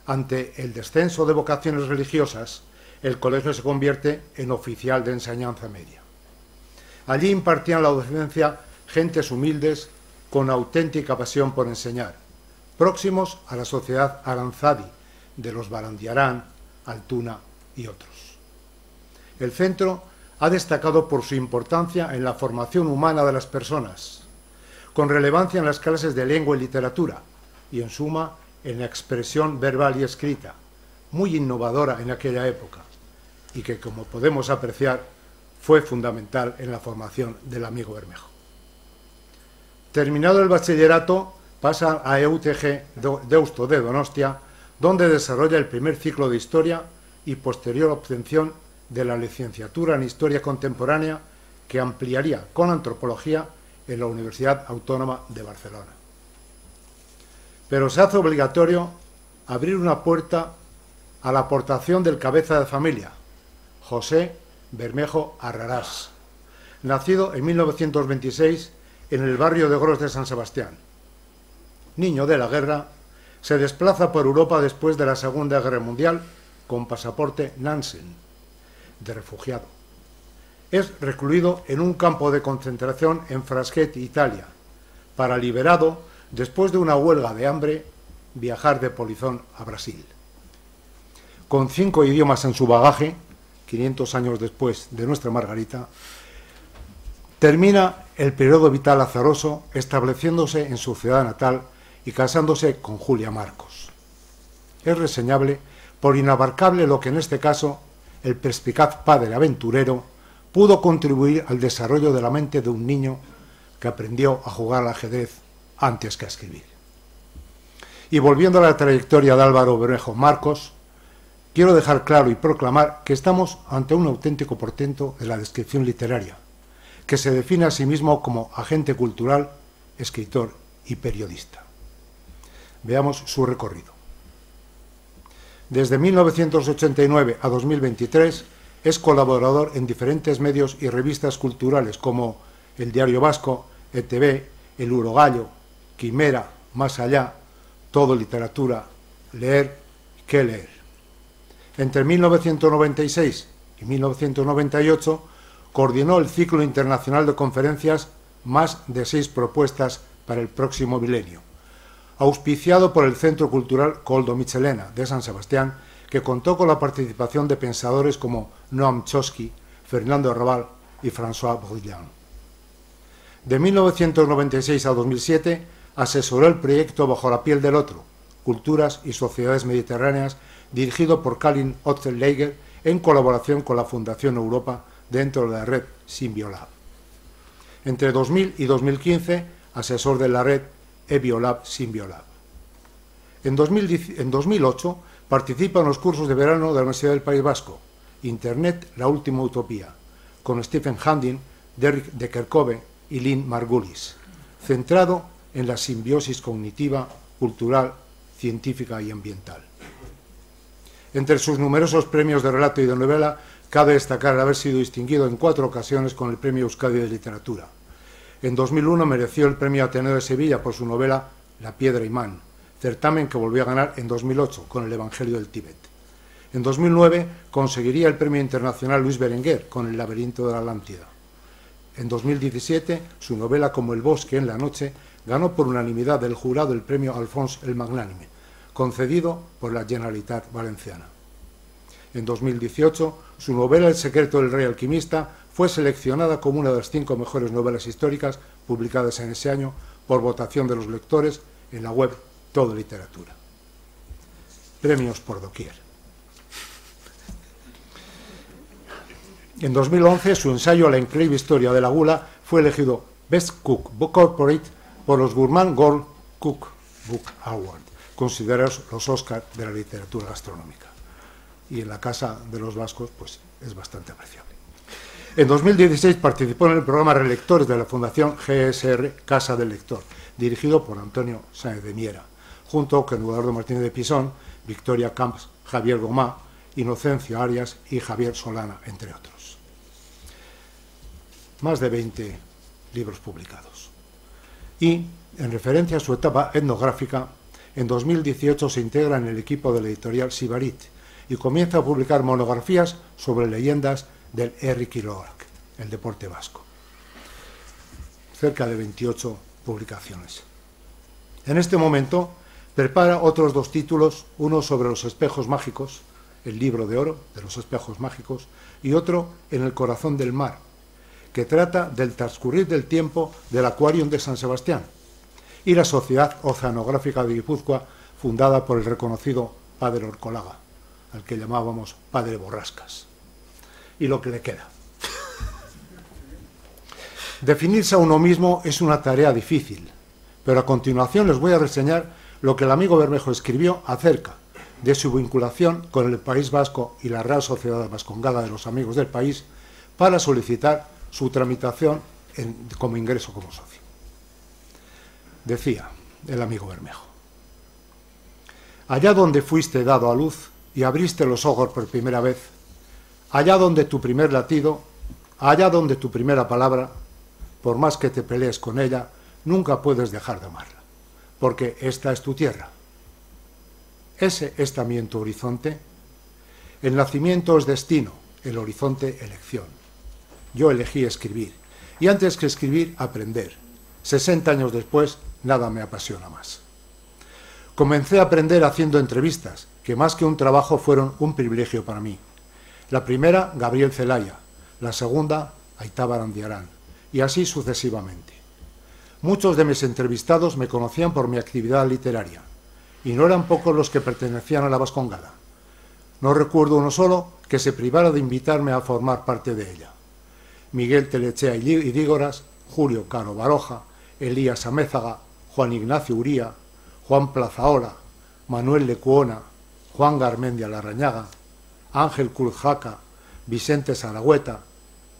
Speaker 1: Ante el descenso de vocaciones religiosas, el colegio se convierte en oficial de enseñanza media. Allí impartían la docencia gentes humildes con auténtica pasión por enseñar, próximos a la sociedad aranzadi de los Barandiarán, Altuna y otros. El centro ha destacado por su importancia en la formación humana de las personas, con relevancia en las clases de lengua y literatura, y en suma en la expresión verbal y escrita, muy innovadora en aquella época, y que, como podemos apreciar, fue fundamental en la formación del amigo Bermejo. Terminado el bachillerato, pasa a EUTG Deusto de Donostia, donde desarrolla el primer ciclo de Historia y posterior obtención de la licenciatura en Historia Contemporánea, que ampliaría con Antropología en la Universidad Autónoma de Barcelona. Pero se hace obligatorio abrir una puerta a la aportación del cabeza de familia, José Bermejo Arrarás, nacido en 1926 en el barrio de Gros de San Sebastián. Niño de la guerra, se desplaza por Europa después de la Segunda Guerra Mundial con pasaporte Nansen, de refugiado. Es recluido en un campo de concentración en Frasquet, Italia, para, liberado después de una huelga de hambre, viajar de polizón a Brasil. Con 5 idiomas en su bagaje, 500 años después de nuestra Margarita, termina el periodo vital azaroso estableciéndose en su ciudad natal y casándose con Julia Marcos. Es reseñable por inabarcable lo que en este caso el perspicaz padre aventurero pudo contribuir al desarrollo de la mente de un niño que aprendió a jugar al ajedrez antes que a escribir. Y volviendo a la trayectoria de Álvaro Bermejo Marcos, quiero dejar claro y proclamar que estamos ante un auténtico portento de la descripción literaria, que se define a sí mismo como agente cultural, escritor y periodista. Veamos su recorrido. Desde 1989 a 2023 es colaborador en diferentes medios y revistas culturales como El Diario Vasco, ETV, El Urogallo, Quimera, Más Allá, Todo Literatura, Leer, ¿Qué leer? Entre 1996 y 1998 coordinó el ciclo internacional de conferencias Más de 6 propuestas para el próximo milenio, auspiciado por el Centro Cultural Koldo Mitxelena de San Sebastián, que contó con la participación de pensadores como Noam Chomsky, Fernando Arrabal y François Brillant. De 1996 a 2007 asesoró el proyecto Bajo la piel del otro, Culturas y Sociedades Mediterráneas, dirigido por Karin Otterleiger en colaboración con la Fundación Europa dentro de la red Symbiolab. Entre 2000 y 2015, asesor de la red eBiolab Symbiolab. En 2008 participa en los cursos de verano de la Universidad del País Vasco, Internet, la última utopía, con Stephen Hawking, Derek de Kerkhove y Lynn Margulis, centrado en la simbiosis cognitiva, cultural, científica y ambiental. Entre sus numerosos premios de relato y de novela, cabe destacar el haber sido distinguido en 4 ocasiones con el Premio Euskadi de Literatura. En 2001 mereció el Premio Ateneo de Sevilla por su novela La piedra imán, certamen que volvió a ganar en 2008 con El Evangelio del Tíbet. En 2009 conseguiría el Premio Internacional Luis Berenguer con El laberinto de la Atlántida. En 2017, su novela Como el bosque en la noche ganó por unanimidad del jurado el Premio Alfons el Magnánime, concedido por la Generalitat Valenciana. En 2018, su novela El secreto del rey alquimista fue seleccionada como una de las 5 mejores novelas históricas publicadas en ese año por votación de los lectores en la web Todo Literatura. Premios por doquier. En 2011, su ensayo La increíble historia de la gula fue elegido Best Cook Book Corporate por los Gourmand World Cook Book Award, considerados los Oscar de la literatura gastronómica. Y en la Casa de los Vascos, pues, es bastante apreciable. En 2016 participó en el programa Relectores de la Fundación GSR Casa del Lector, dirigido por Antonio Sáenz de Miera, junto con Eduardo Martínez de Pisón, Victoria Camps, Javier Gomá, Inocencio Arias y Javier Solana, entre otros. Más de 20 libros publicados. Y, en referencia a su etapa etnográfica, en 2018 se integra en el equipo de la editorial Sibarit y comienza a publicar monografías sobre leyendas del Herri Kirolak, el deporte vasco. Cerca de 28 publicaciones. En este momento prepara otros 2 títulos, uno sobre los espejos mágicos, el libro de oro de los espejos mágicos, y otro En el corazón del mar, que trata del transcurrir del tiempo del Aquarium de San Sebastián y la Sociedad Oceanográfica de Guipúzcoa, fundada por el reconocido padre Orcolaga, al que llamábamos padre Borrascas. Y lo que le queda. Definirse a uno mismo es una tarea difícil, pero a continuación les voy a reseñar lo que el amigo Bermejo escribió acerca de su vinculación con el País Vasco y la Real Sociedad Vascongada de los Amigos del País para solicitar su tramitación como ingreso como socio. Decía el amigo Bermejo: allá donde fuiste dado a luz y abriste los ojos por primera vez, allá donde tu primer latido, allá donde tu primera palabra, por más que te pelees con ella, nunca puedes dejar de amarla, porque esta es tu tierra. Ese es también tu horizonte, El nacimiento es destino, el horizonte elección. Yo elegí escribir, y antes que escribir, aprender. 60 años después, nada me apasiona más. Comencé a aprender haciendo entrevistas, que más que un trabajo fueron un privilegio para mí. La primera, Gabriel Celaya, la segunda, Aitá Barandiarán, y así sucesivamente. Muchos de mis entrevistados me conocían por mi actividad literaria, y no eran pocos los que pertenecían a la Vascongada. No recuerdo uno solo que se privara de invitarme a formar parte de ella. Miguel Telechea y Dígoras, Julio Caro Baroja, Elías Amézaga, Juan Ignacio Uría, Juan Plazaola, Manuel Lecuona, Juan Garmendia Larrañaga, Ángel Cruzjaca, Vicente Saragüeta,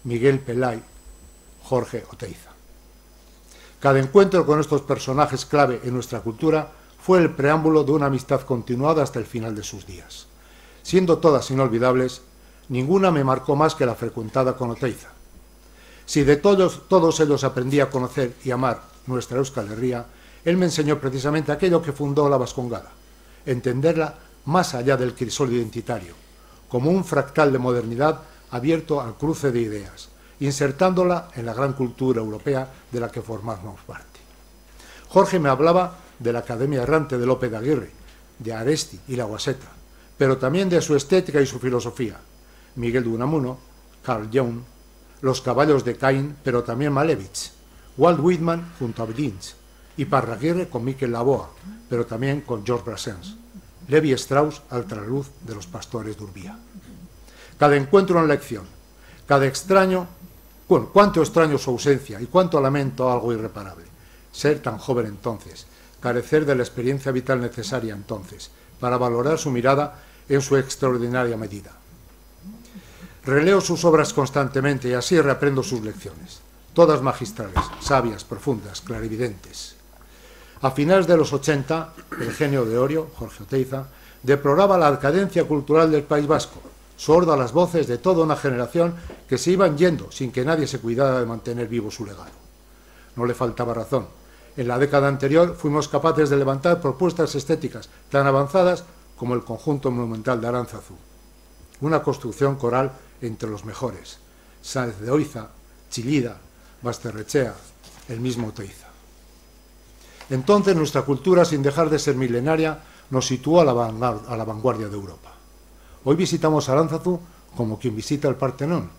Speaker 1: Miguel Pelay, Jorge Oteiza. Cada encuentro con estos personajes clave en nuestra cultura fue el preámbulo de una amistad continuada hasta el final de sus días. Siendo todas inolvidables, ninguna me marcó más que la frecuentada con Oteiza. Si de todos ellos aprendí a conocer y amar nuestra Euskal Herria, él me enseñó precisamente aquello que fundó la Vascongada, entenderla más allá del crisol identitario, como un fractal de modernidad abierto al cruce de ideas, insertándola en la gran cultura europea de la que formamos parte. Jorge me hablaba de la Academia Errante de Lope de Aguirre, de Aresti y la Guaseta, pero también de su estética y su filosofía. Miguel de Unamuno, Carl Jung, Los caballos de Caín, pero también Malevich, Walt Whitman junto a Lynch, y Parraguirre con Miquel Laboa, pero también con Georges Brassens, Levi Strauss al trasluz de los pastores de Urbía. Cada encuentro en lección, cada extraño, bueno, cuánto extraño su ausencia y cuánto lamento algo irreparable. Ser tan joven entonces, carecer de la experiencia vital necesaria entonces, para valorar su mirada en su extraordinaria medida. Releo sus obras constantemente y así reaprendo sus lecciones, todas magistrales, sabias, profundas, clarividentes. A finales de los 80, el genio de Orio, Jorge Oteiza, deploraba la decadencia cultural del País Vasco, sordo a las voces de toda una generación que se iban yendo sin que nadie se cuidara de mantener vivo su legado. No le faltaba razón. En la década anterior fuimos capaces de levantar propuestas estéticas tan avanzadas como el conjunto monumental de Aránzazu, una construcción coral entre los mejores: Sáenz de Oiza, Chillida, Basterrechea, el mismo Oteiza. Entonces nuestra cultura, sin dejar de ser milenaria, nos situó a la vanguardia de Europa. Hoy visitamos Aránzazu como quien visita el Partenón.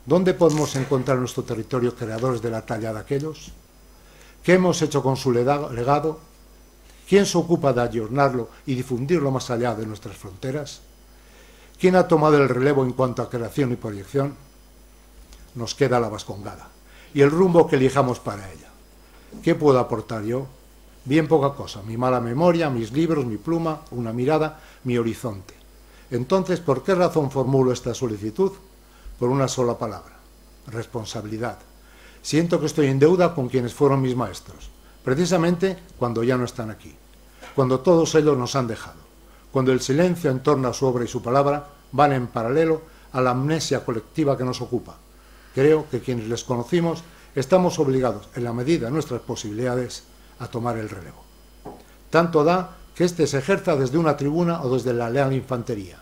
Speaker 1: ¿Dónde podemos encontrar en nuestro territorio creadores de la talla de aquellos? ¿Qué hemos hecho con su legado? ¿Quién se ocupa de ayornarlo y difundirlo más allá de nuestras fronteras? ¿Quién ha tomado el relevo en cuanto a creación y proyección? Nos queda la Vascongada y el rumbo que elijamos para ella. ¿Qué puedo aportar yo? Bien poca cosa, mi mala memoria, mis libros, mi pluma, una mirada, mi horizonte. Entonces, ¿por qué razón formulo esta solicitud? Por una sola palabra: responsabilidad. Siento que estoy en deuda con quienes fueron mis maestros, precisamente cuando ya no están aquí, cuando todos ellos nos han dejado, cuando el silencio en torno a su obra y su palabra van en paralelo a la amnesia colectiva que nos ocupa. Creo que quienes les conocimos estamos obligados, en la medida de nuestras posibilidades, a tomar el relevo. Tanto da que éste se ejerza desde una tribuna o desde la leal infantería.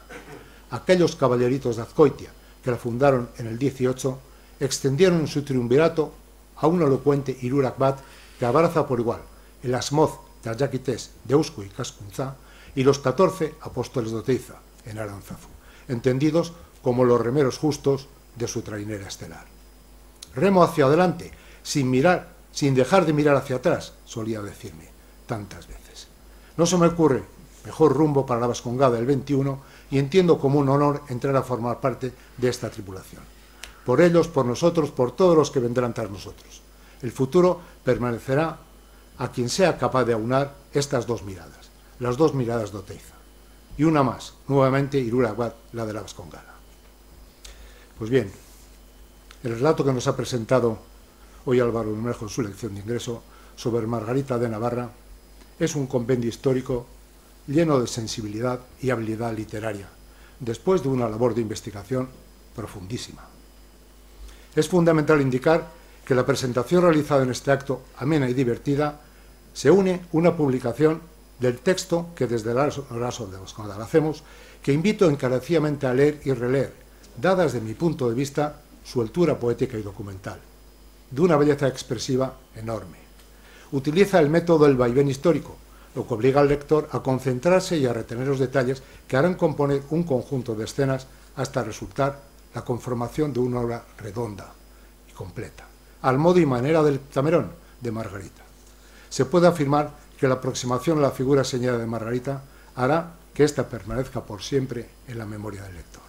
Speaker 1: Aquellos caballeritos de Azcoitia, que la fundaron en el 18, extendieron su triunvirato a un elocuente Irurak bat que abraza por igual el asmoz de Arjaquités de Eusko y Cascunza y los 14 apóstoles de Oteiza en Aránzazu, entendidos como los remeros justos de su trainera estelar. Remo hacia adelante, sin mirar, sin dejar de mirar hacia atrás, solía decirme tantas veces. No se me ocurre mejor rumbo para la Vascongada del 21 y entiendo como un honor entrar a formar parte de esta tripulación. Por ellos, por nosotros, por todos los que vendrán tras nosotros. El futuro permanecerá a quien sea capaz de aunar estas dos miradas, las dos miradas de Oteiza. Y una más, nuevamente Irurak bat, la de la Vascongada. Pues bien, el relato que nos ha presentado hoy Álvaro Bermejo en su lección de ingreso sobre Margarita de Navarra es un compendio histórico lleno de sensibilidad y habilidad literaria, después de una labor de investigación profundísima. Es fundamental indicar que la presentación realizada en este acto, amena y divertida, se une una publicación del texto que desde el Raso de Vascongada hacemos, que invito encarecidamente a leer y releer, dada desde mi punto de vista su altura poética y documental, de una belleza expresiva enorme. Utiliza el método del vaivén histórico, lo que obliga al lector a concentrarse y a retener los detalles que harán componer un conjunto de escenas hasta resultar la conformación de una obra redonda y completa, al modo y manera del Heptamerón de Margarita. Se puede afirmar que la aproximación a la figura señalada de Margarita hará que ésta permanezca por siempre en la memoria del lector.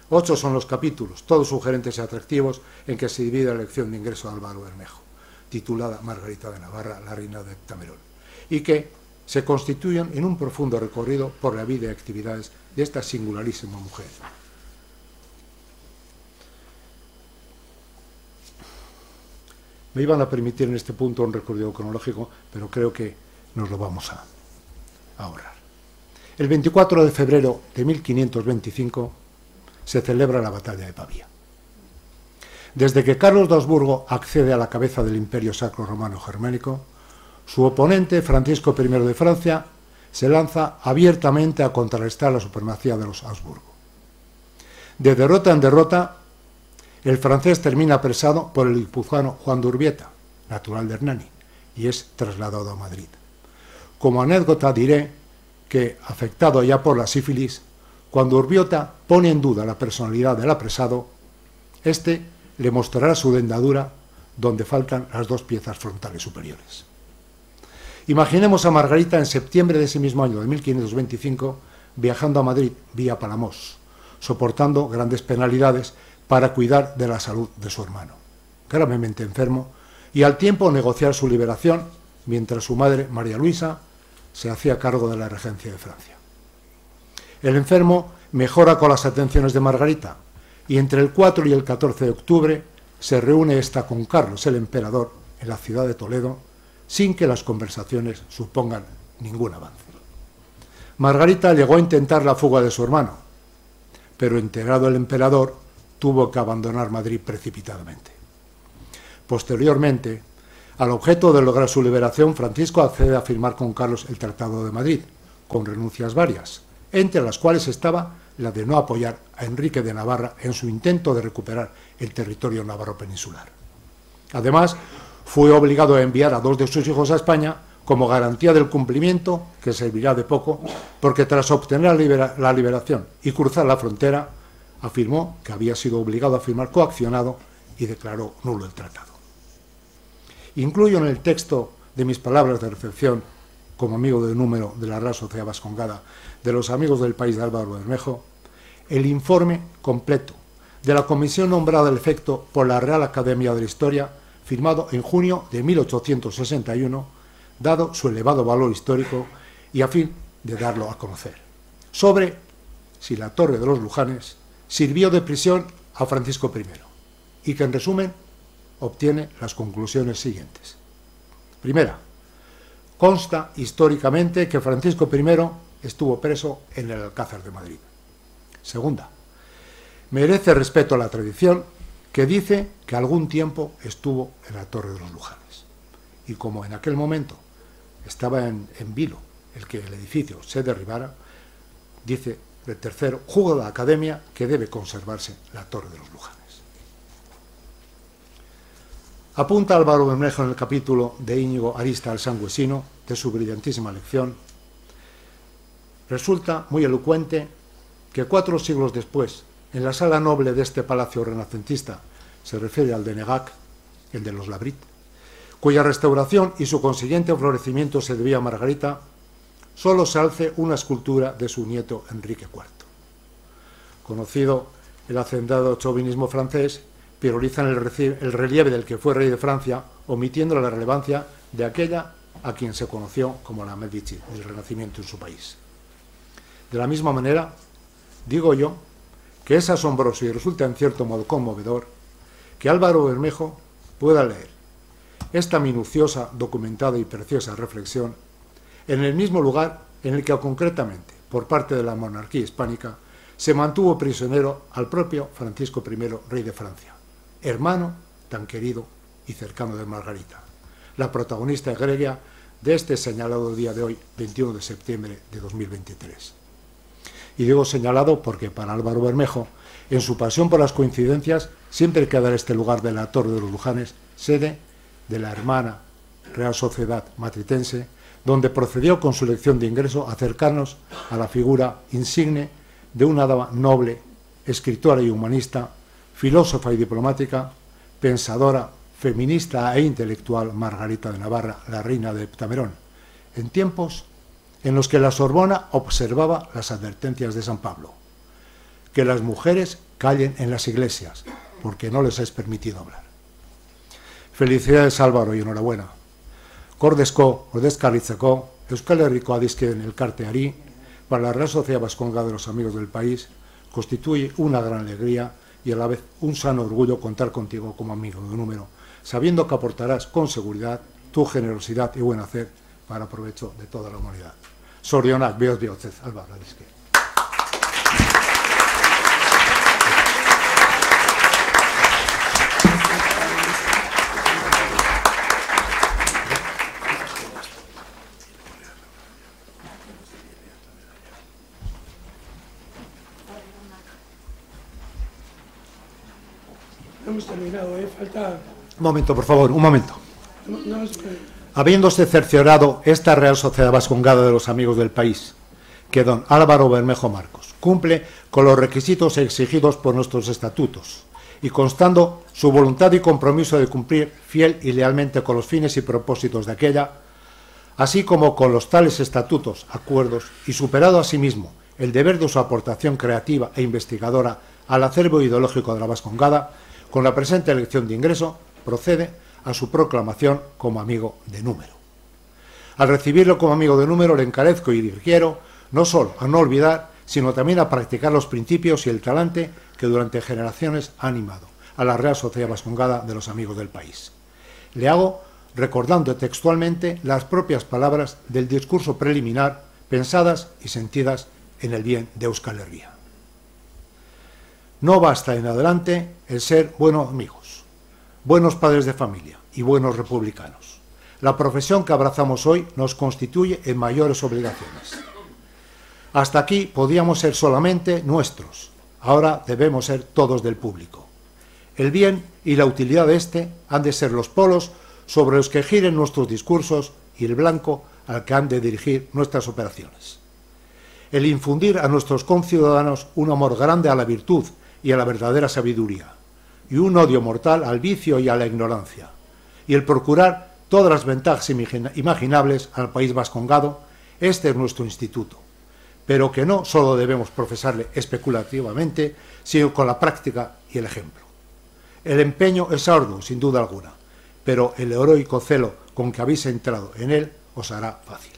Speaker 1: 8 son los capítulos, todos sugerentes y atractivos, en que se divide la lección de ingreso de Álvaro Bermejo, titulada Margarita de Navarra, la reina de Heptamerón, y que se constituyen en un profundo recorrido por la vida y actividades de esta singularísima mujer. Me iban a permitir en este punto un recorrido cronológico, pero creo que nos lo vamos a ahorrar. El 24 de febrero de 1525 se celebra la batalla de Pavía. Desde que Carlos de Habsburgo accede a la cabeza del Imperio Sacro Romano Germánico, su oponente, Francisco I de Francia, se lanza abiertamente a contrarrestar la supremacía de los Habsburgo. De derrota en derrota, el francés termina apresado por el guipuzcoano Juan de Urbieta, natural de Hernani, y es trasladado a Madrid. Como anécdota diré que, afectado ya por la sífilis, cuando Urbieta pone en duda la personalidad del apresado, éste le mostrará su dentadura donde faltan las 2 piezas frontales superiores. Imaginemos a Margarita en septiembre de ese mismo año de 1525 viajando a Madrid vía Palamos, soportando grandes penalidades para cuidar de la salud de su hermano, gravemente enfermo, y al tiempo negociar su liberación mientras su madre, María Luisa, se hacía cargo de la regencia de Francia. El enfermo mejora con las atenciones de Margarita, y entre el 4 y el 14 de octubre se reúne esta con Carlos el emperador en la ciudad de Toledo, sin que las conversaciones supongan ningún avance. Margarita llegó a intentar la fuga de su hermano, pero enterado el emperador, tuvo que abandonar Madrid precipitadamente. Posteriormente, al objeto de lograr su liberación, Francisco accede a firmar con Carlos el Tratado de Madrid, con renuncias varias, entre las cuales estaba la de no apoyar a Enrique de Navarra en su intento de recuperar el territorio navarro peninsular. Además, fue obligado a enviar a 2 de sus hijos a España como garantía del cumplimiento, que servirá de poco, porque tras obtener la liberación y cruzar la frontera, afirmó que había sido obligado a firmar coaccionado y declaró nulo el tratado. Incluyo en el texto de mis palabras de recepción, como amigo de número de la Real Sociedad Vascongada, de los amigos del país de Álvaro Bermejo, el informe completo de la comisión nombrada al efecto por la Real Academia de la Historia, firmado en junio de 1861, dado su elevado valor histórico y a fin de darlo a conocer, sobre si la Torre de los Lujanes sirvió de prisión a Francisco I, y que en resumen obtiene las conclusiones siguientes. Primera, consta históricamente que Francisco I estuvo preso en el Alcázar de Madrid. Segunda, merece respeto a la tradición que dice que algún tiempo estuvo en la Torre de los Lujanes. Y como en aquel momento estaba en vilo el que el edificio se derribara, dice el tercero, juzga la Academia que debe conservarse la Torre de los Lujanes. Apunta Álvaro Bermejo en el capítulo de Íñigo Arista al Sangüesino de su brillantísima lección. Resulta muy elocuente que 4 siglos después, en la sala noble de este palacio renacentista, se refiere al de Negac, el de los Labrit, cuya restauración y su consiguiente florecimiento se debía a Margarita, solo se alce una escultura de su nieto Enrique IV. Conocido el hacendado chauvinismo francés, priorizan el relieve del que fue rey de Francia, omitiendo la relevancia de aquella a quien se conoció como la Medici del Renacimiento en su país. De la misma manera, digo yo que es asombroso y resulta en cierto modo conmovedor que Álvaro Bermejo pueda leer esta minuciosa, documentada y preciosa reflexión en el mismo lugar en el que concretamente, por parte de la monarquía hispánica, se mantuvo prisionero al propio Francisco I, rey de Francia, hermano tan querido y cercano de Margarita, la protagonista egregia de este señalado día de hoy, 21 de septiembre de 2023. Y digo señalado porque para Álvaro Bermejo, en su pasión por las coincidencias, siempre quedará este lugar de la Torre de los Lujanes, sede de la hermana Real Sociedad Matritense, donde procedió con su elección de ingreso a acercarnos a la figura insigne de una dama noble, escritora y humanista, filósofa y diplomática, pensadora, feminista e intelectual, Margarita de Navarra, la reina de Heptamerón, en tiempos en los que la Sorbona observaba las advertencias de San Pablo, que las mujeres callen en las iglesias, porque no les es permitido hablar. Felicidades, Álvaro, y enhorabuena. Kordezko, ordezkaritzeko, Euskal Herriko adizkiden elkarteari, para la Real Sociedad Vascongada de los Amigos del País, constituye una gran alegría y a la vez un sano orgullo contar contigo como amigo de número, sabiendo que aportarás con seguridad tu generosidad y buen hacer para provecho de toda la humanidad. Zorionak, bihotz bihotzez, Álvaro adizke.
Speaker 3: No hemos terminado, falta...
Speaker 1: Un momento, por favor, un momento.
Speaker 3: No,
Speaker 1: Habiéndose cerciorado esta Real Sociedad Vascongada de los Amigos del País, que don Álvaro Bermejo Marcos cumple con los requisitos exigidos por nuestros estatutos, y constando su voluntad y compromiso de cumplir fiel y lealmente con los fines y propósitos de aquella, así como con los tales estatutos, acuerdos, y superado asimismo el deber de su aportación creativa e investigadora al acervo ideológico de la Vascongada, con la presente elección de ingreso, procede a su proclamación como amigo de número. Al recibirlo como amigo de número, le encarezco y le quiero no solo a no olvidar, sino también a practicar los principios y el talante que durante generaciones ha animado a la Real Sociedad Vascongada de los Amigos del País. Le hago recordando textualmente las propias palabras del discurso preliminar, pensadas y sentidas en el bien de Euskal Herria. No basta en adelante el ser buenos amigos, buenos padres de familia y buenos republicanos. La profesión que abrazamos hoy nos constituye en mayores obligaciones. Hasta aquí podíamos ser solamente nuestros, ahora debemos ser todos del público. El bien y la utilidad de éste han de ser los polos sobre los que giren nuestros discursos y el blanco al que han de dirigir nuestras operaciones. El infundir a nuestros conciudadanos un amor grande a la virtud y a la verdadera sabiduría, y un odio mortal al vicio y a la ignorancia, y el procurar todas las ventajas imaginables al país vascongado, este es nuestro instituto, pero que no solo debemos profesarle especulativamente, sino con la práctica y el ejemplo. El empeño es arduo, sin duda alguna, pero el heroico celo con que habéis entrado en él os hará fácil.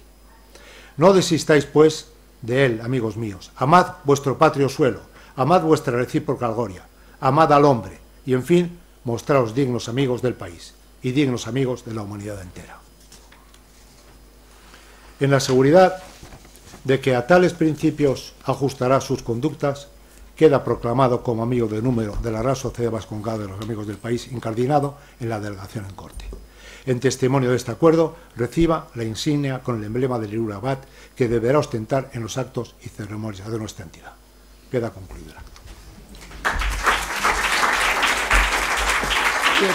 Speaker 1: No desistáis, pues, de él, amigos míos. Amad vuestro patrio suelo, amad vuestra recíproca gloria, amad al hombre, y, en fin, mostraos dignos amigos del país y dignos amigos de la humanidad entera. En la seguridad de que a tales principios ajustará sus conductas, queda proclamado como amigo de número de la Real Sociedad Vascongada de los Amigos del País, incardinado en la delegación en corte. En testimonio de este acuerdo, reciba la insignia con el emblema del Irula Bat que deberá ostentar en los actos y ceremonias de nuestra entidad. Queda concluido el acto.
Speaker 3: Bien.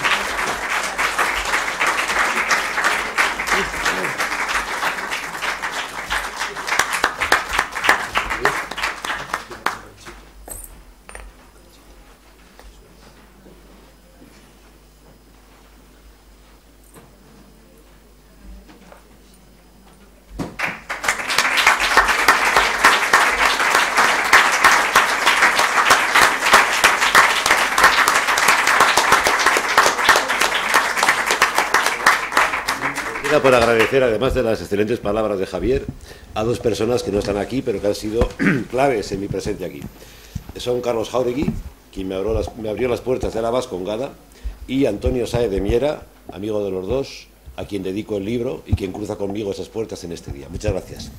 Speaker 2: Por agradecer, además de las excelentes palabras de Javier, a dos personas que no están aquí, pero que han sido claves en mi presente aquí. Son Carlos Jauregui, quien me abrió las puertas de la Vascongada, y Antonio Sáez de Miera, amigo de los dos, a quien dedico el libro y quien cruza conmigo esas puertas en este día. Muchas gracias.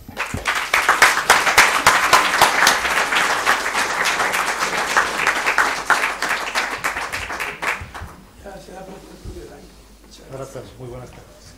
Speaker 1: Gracias, muy buenas tardes.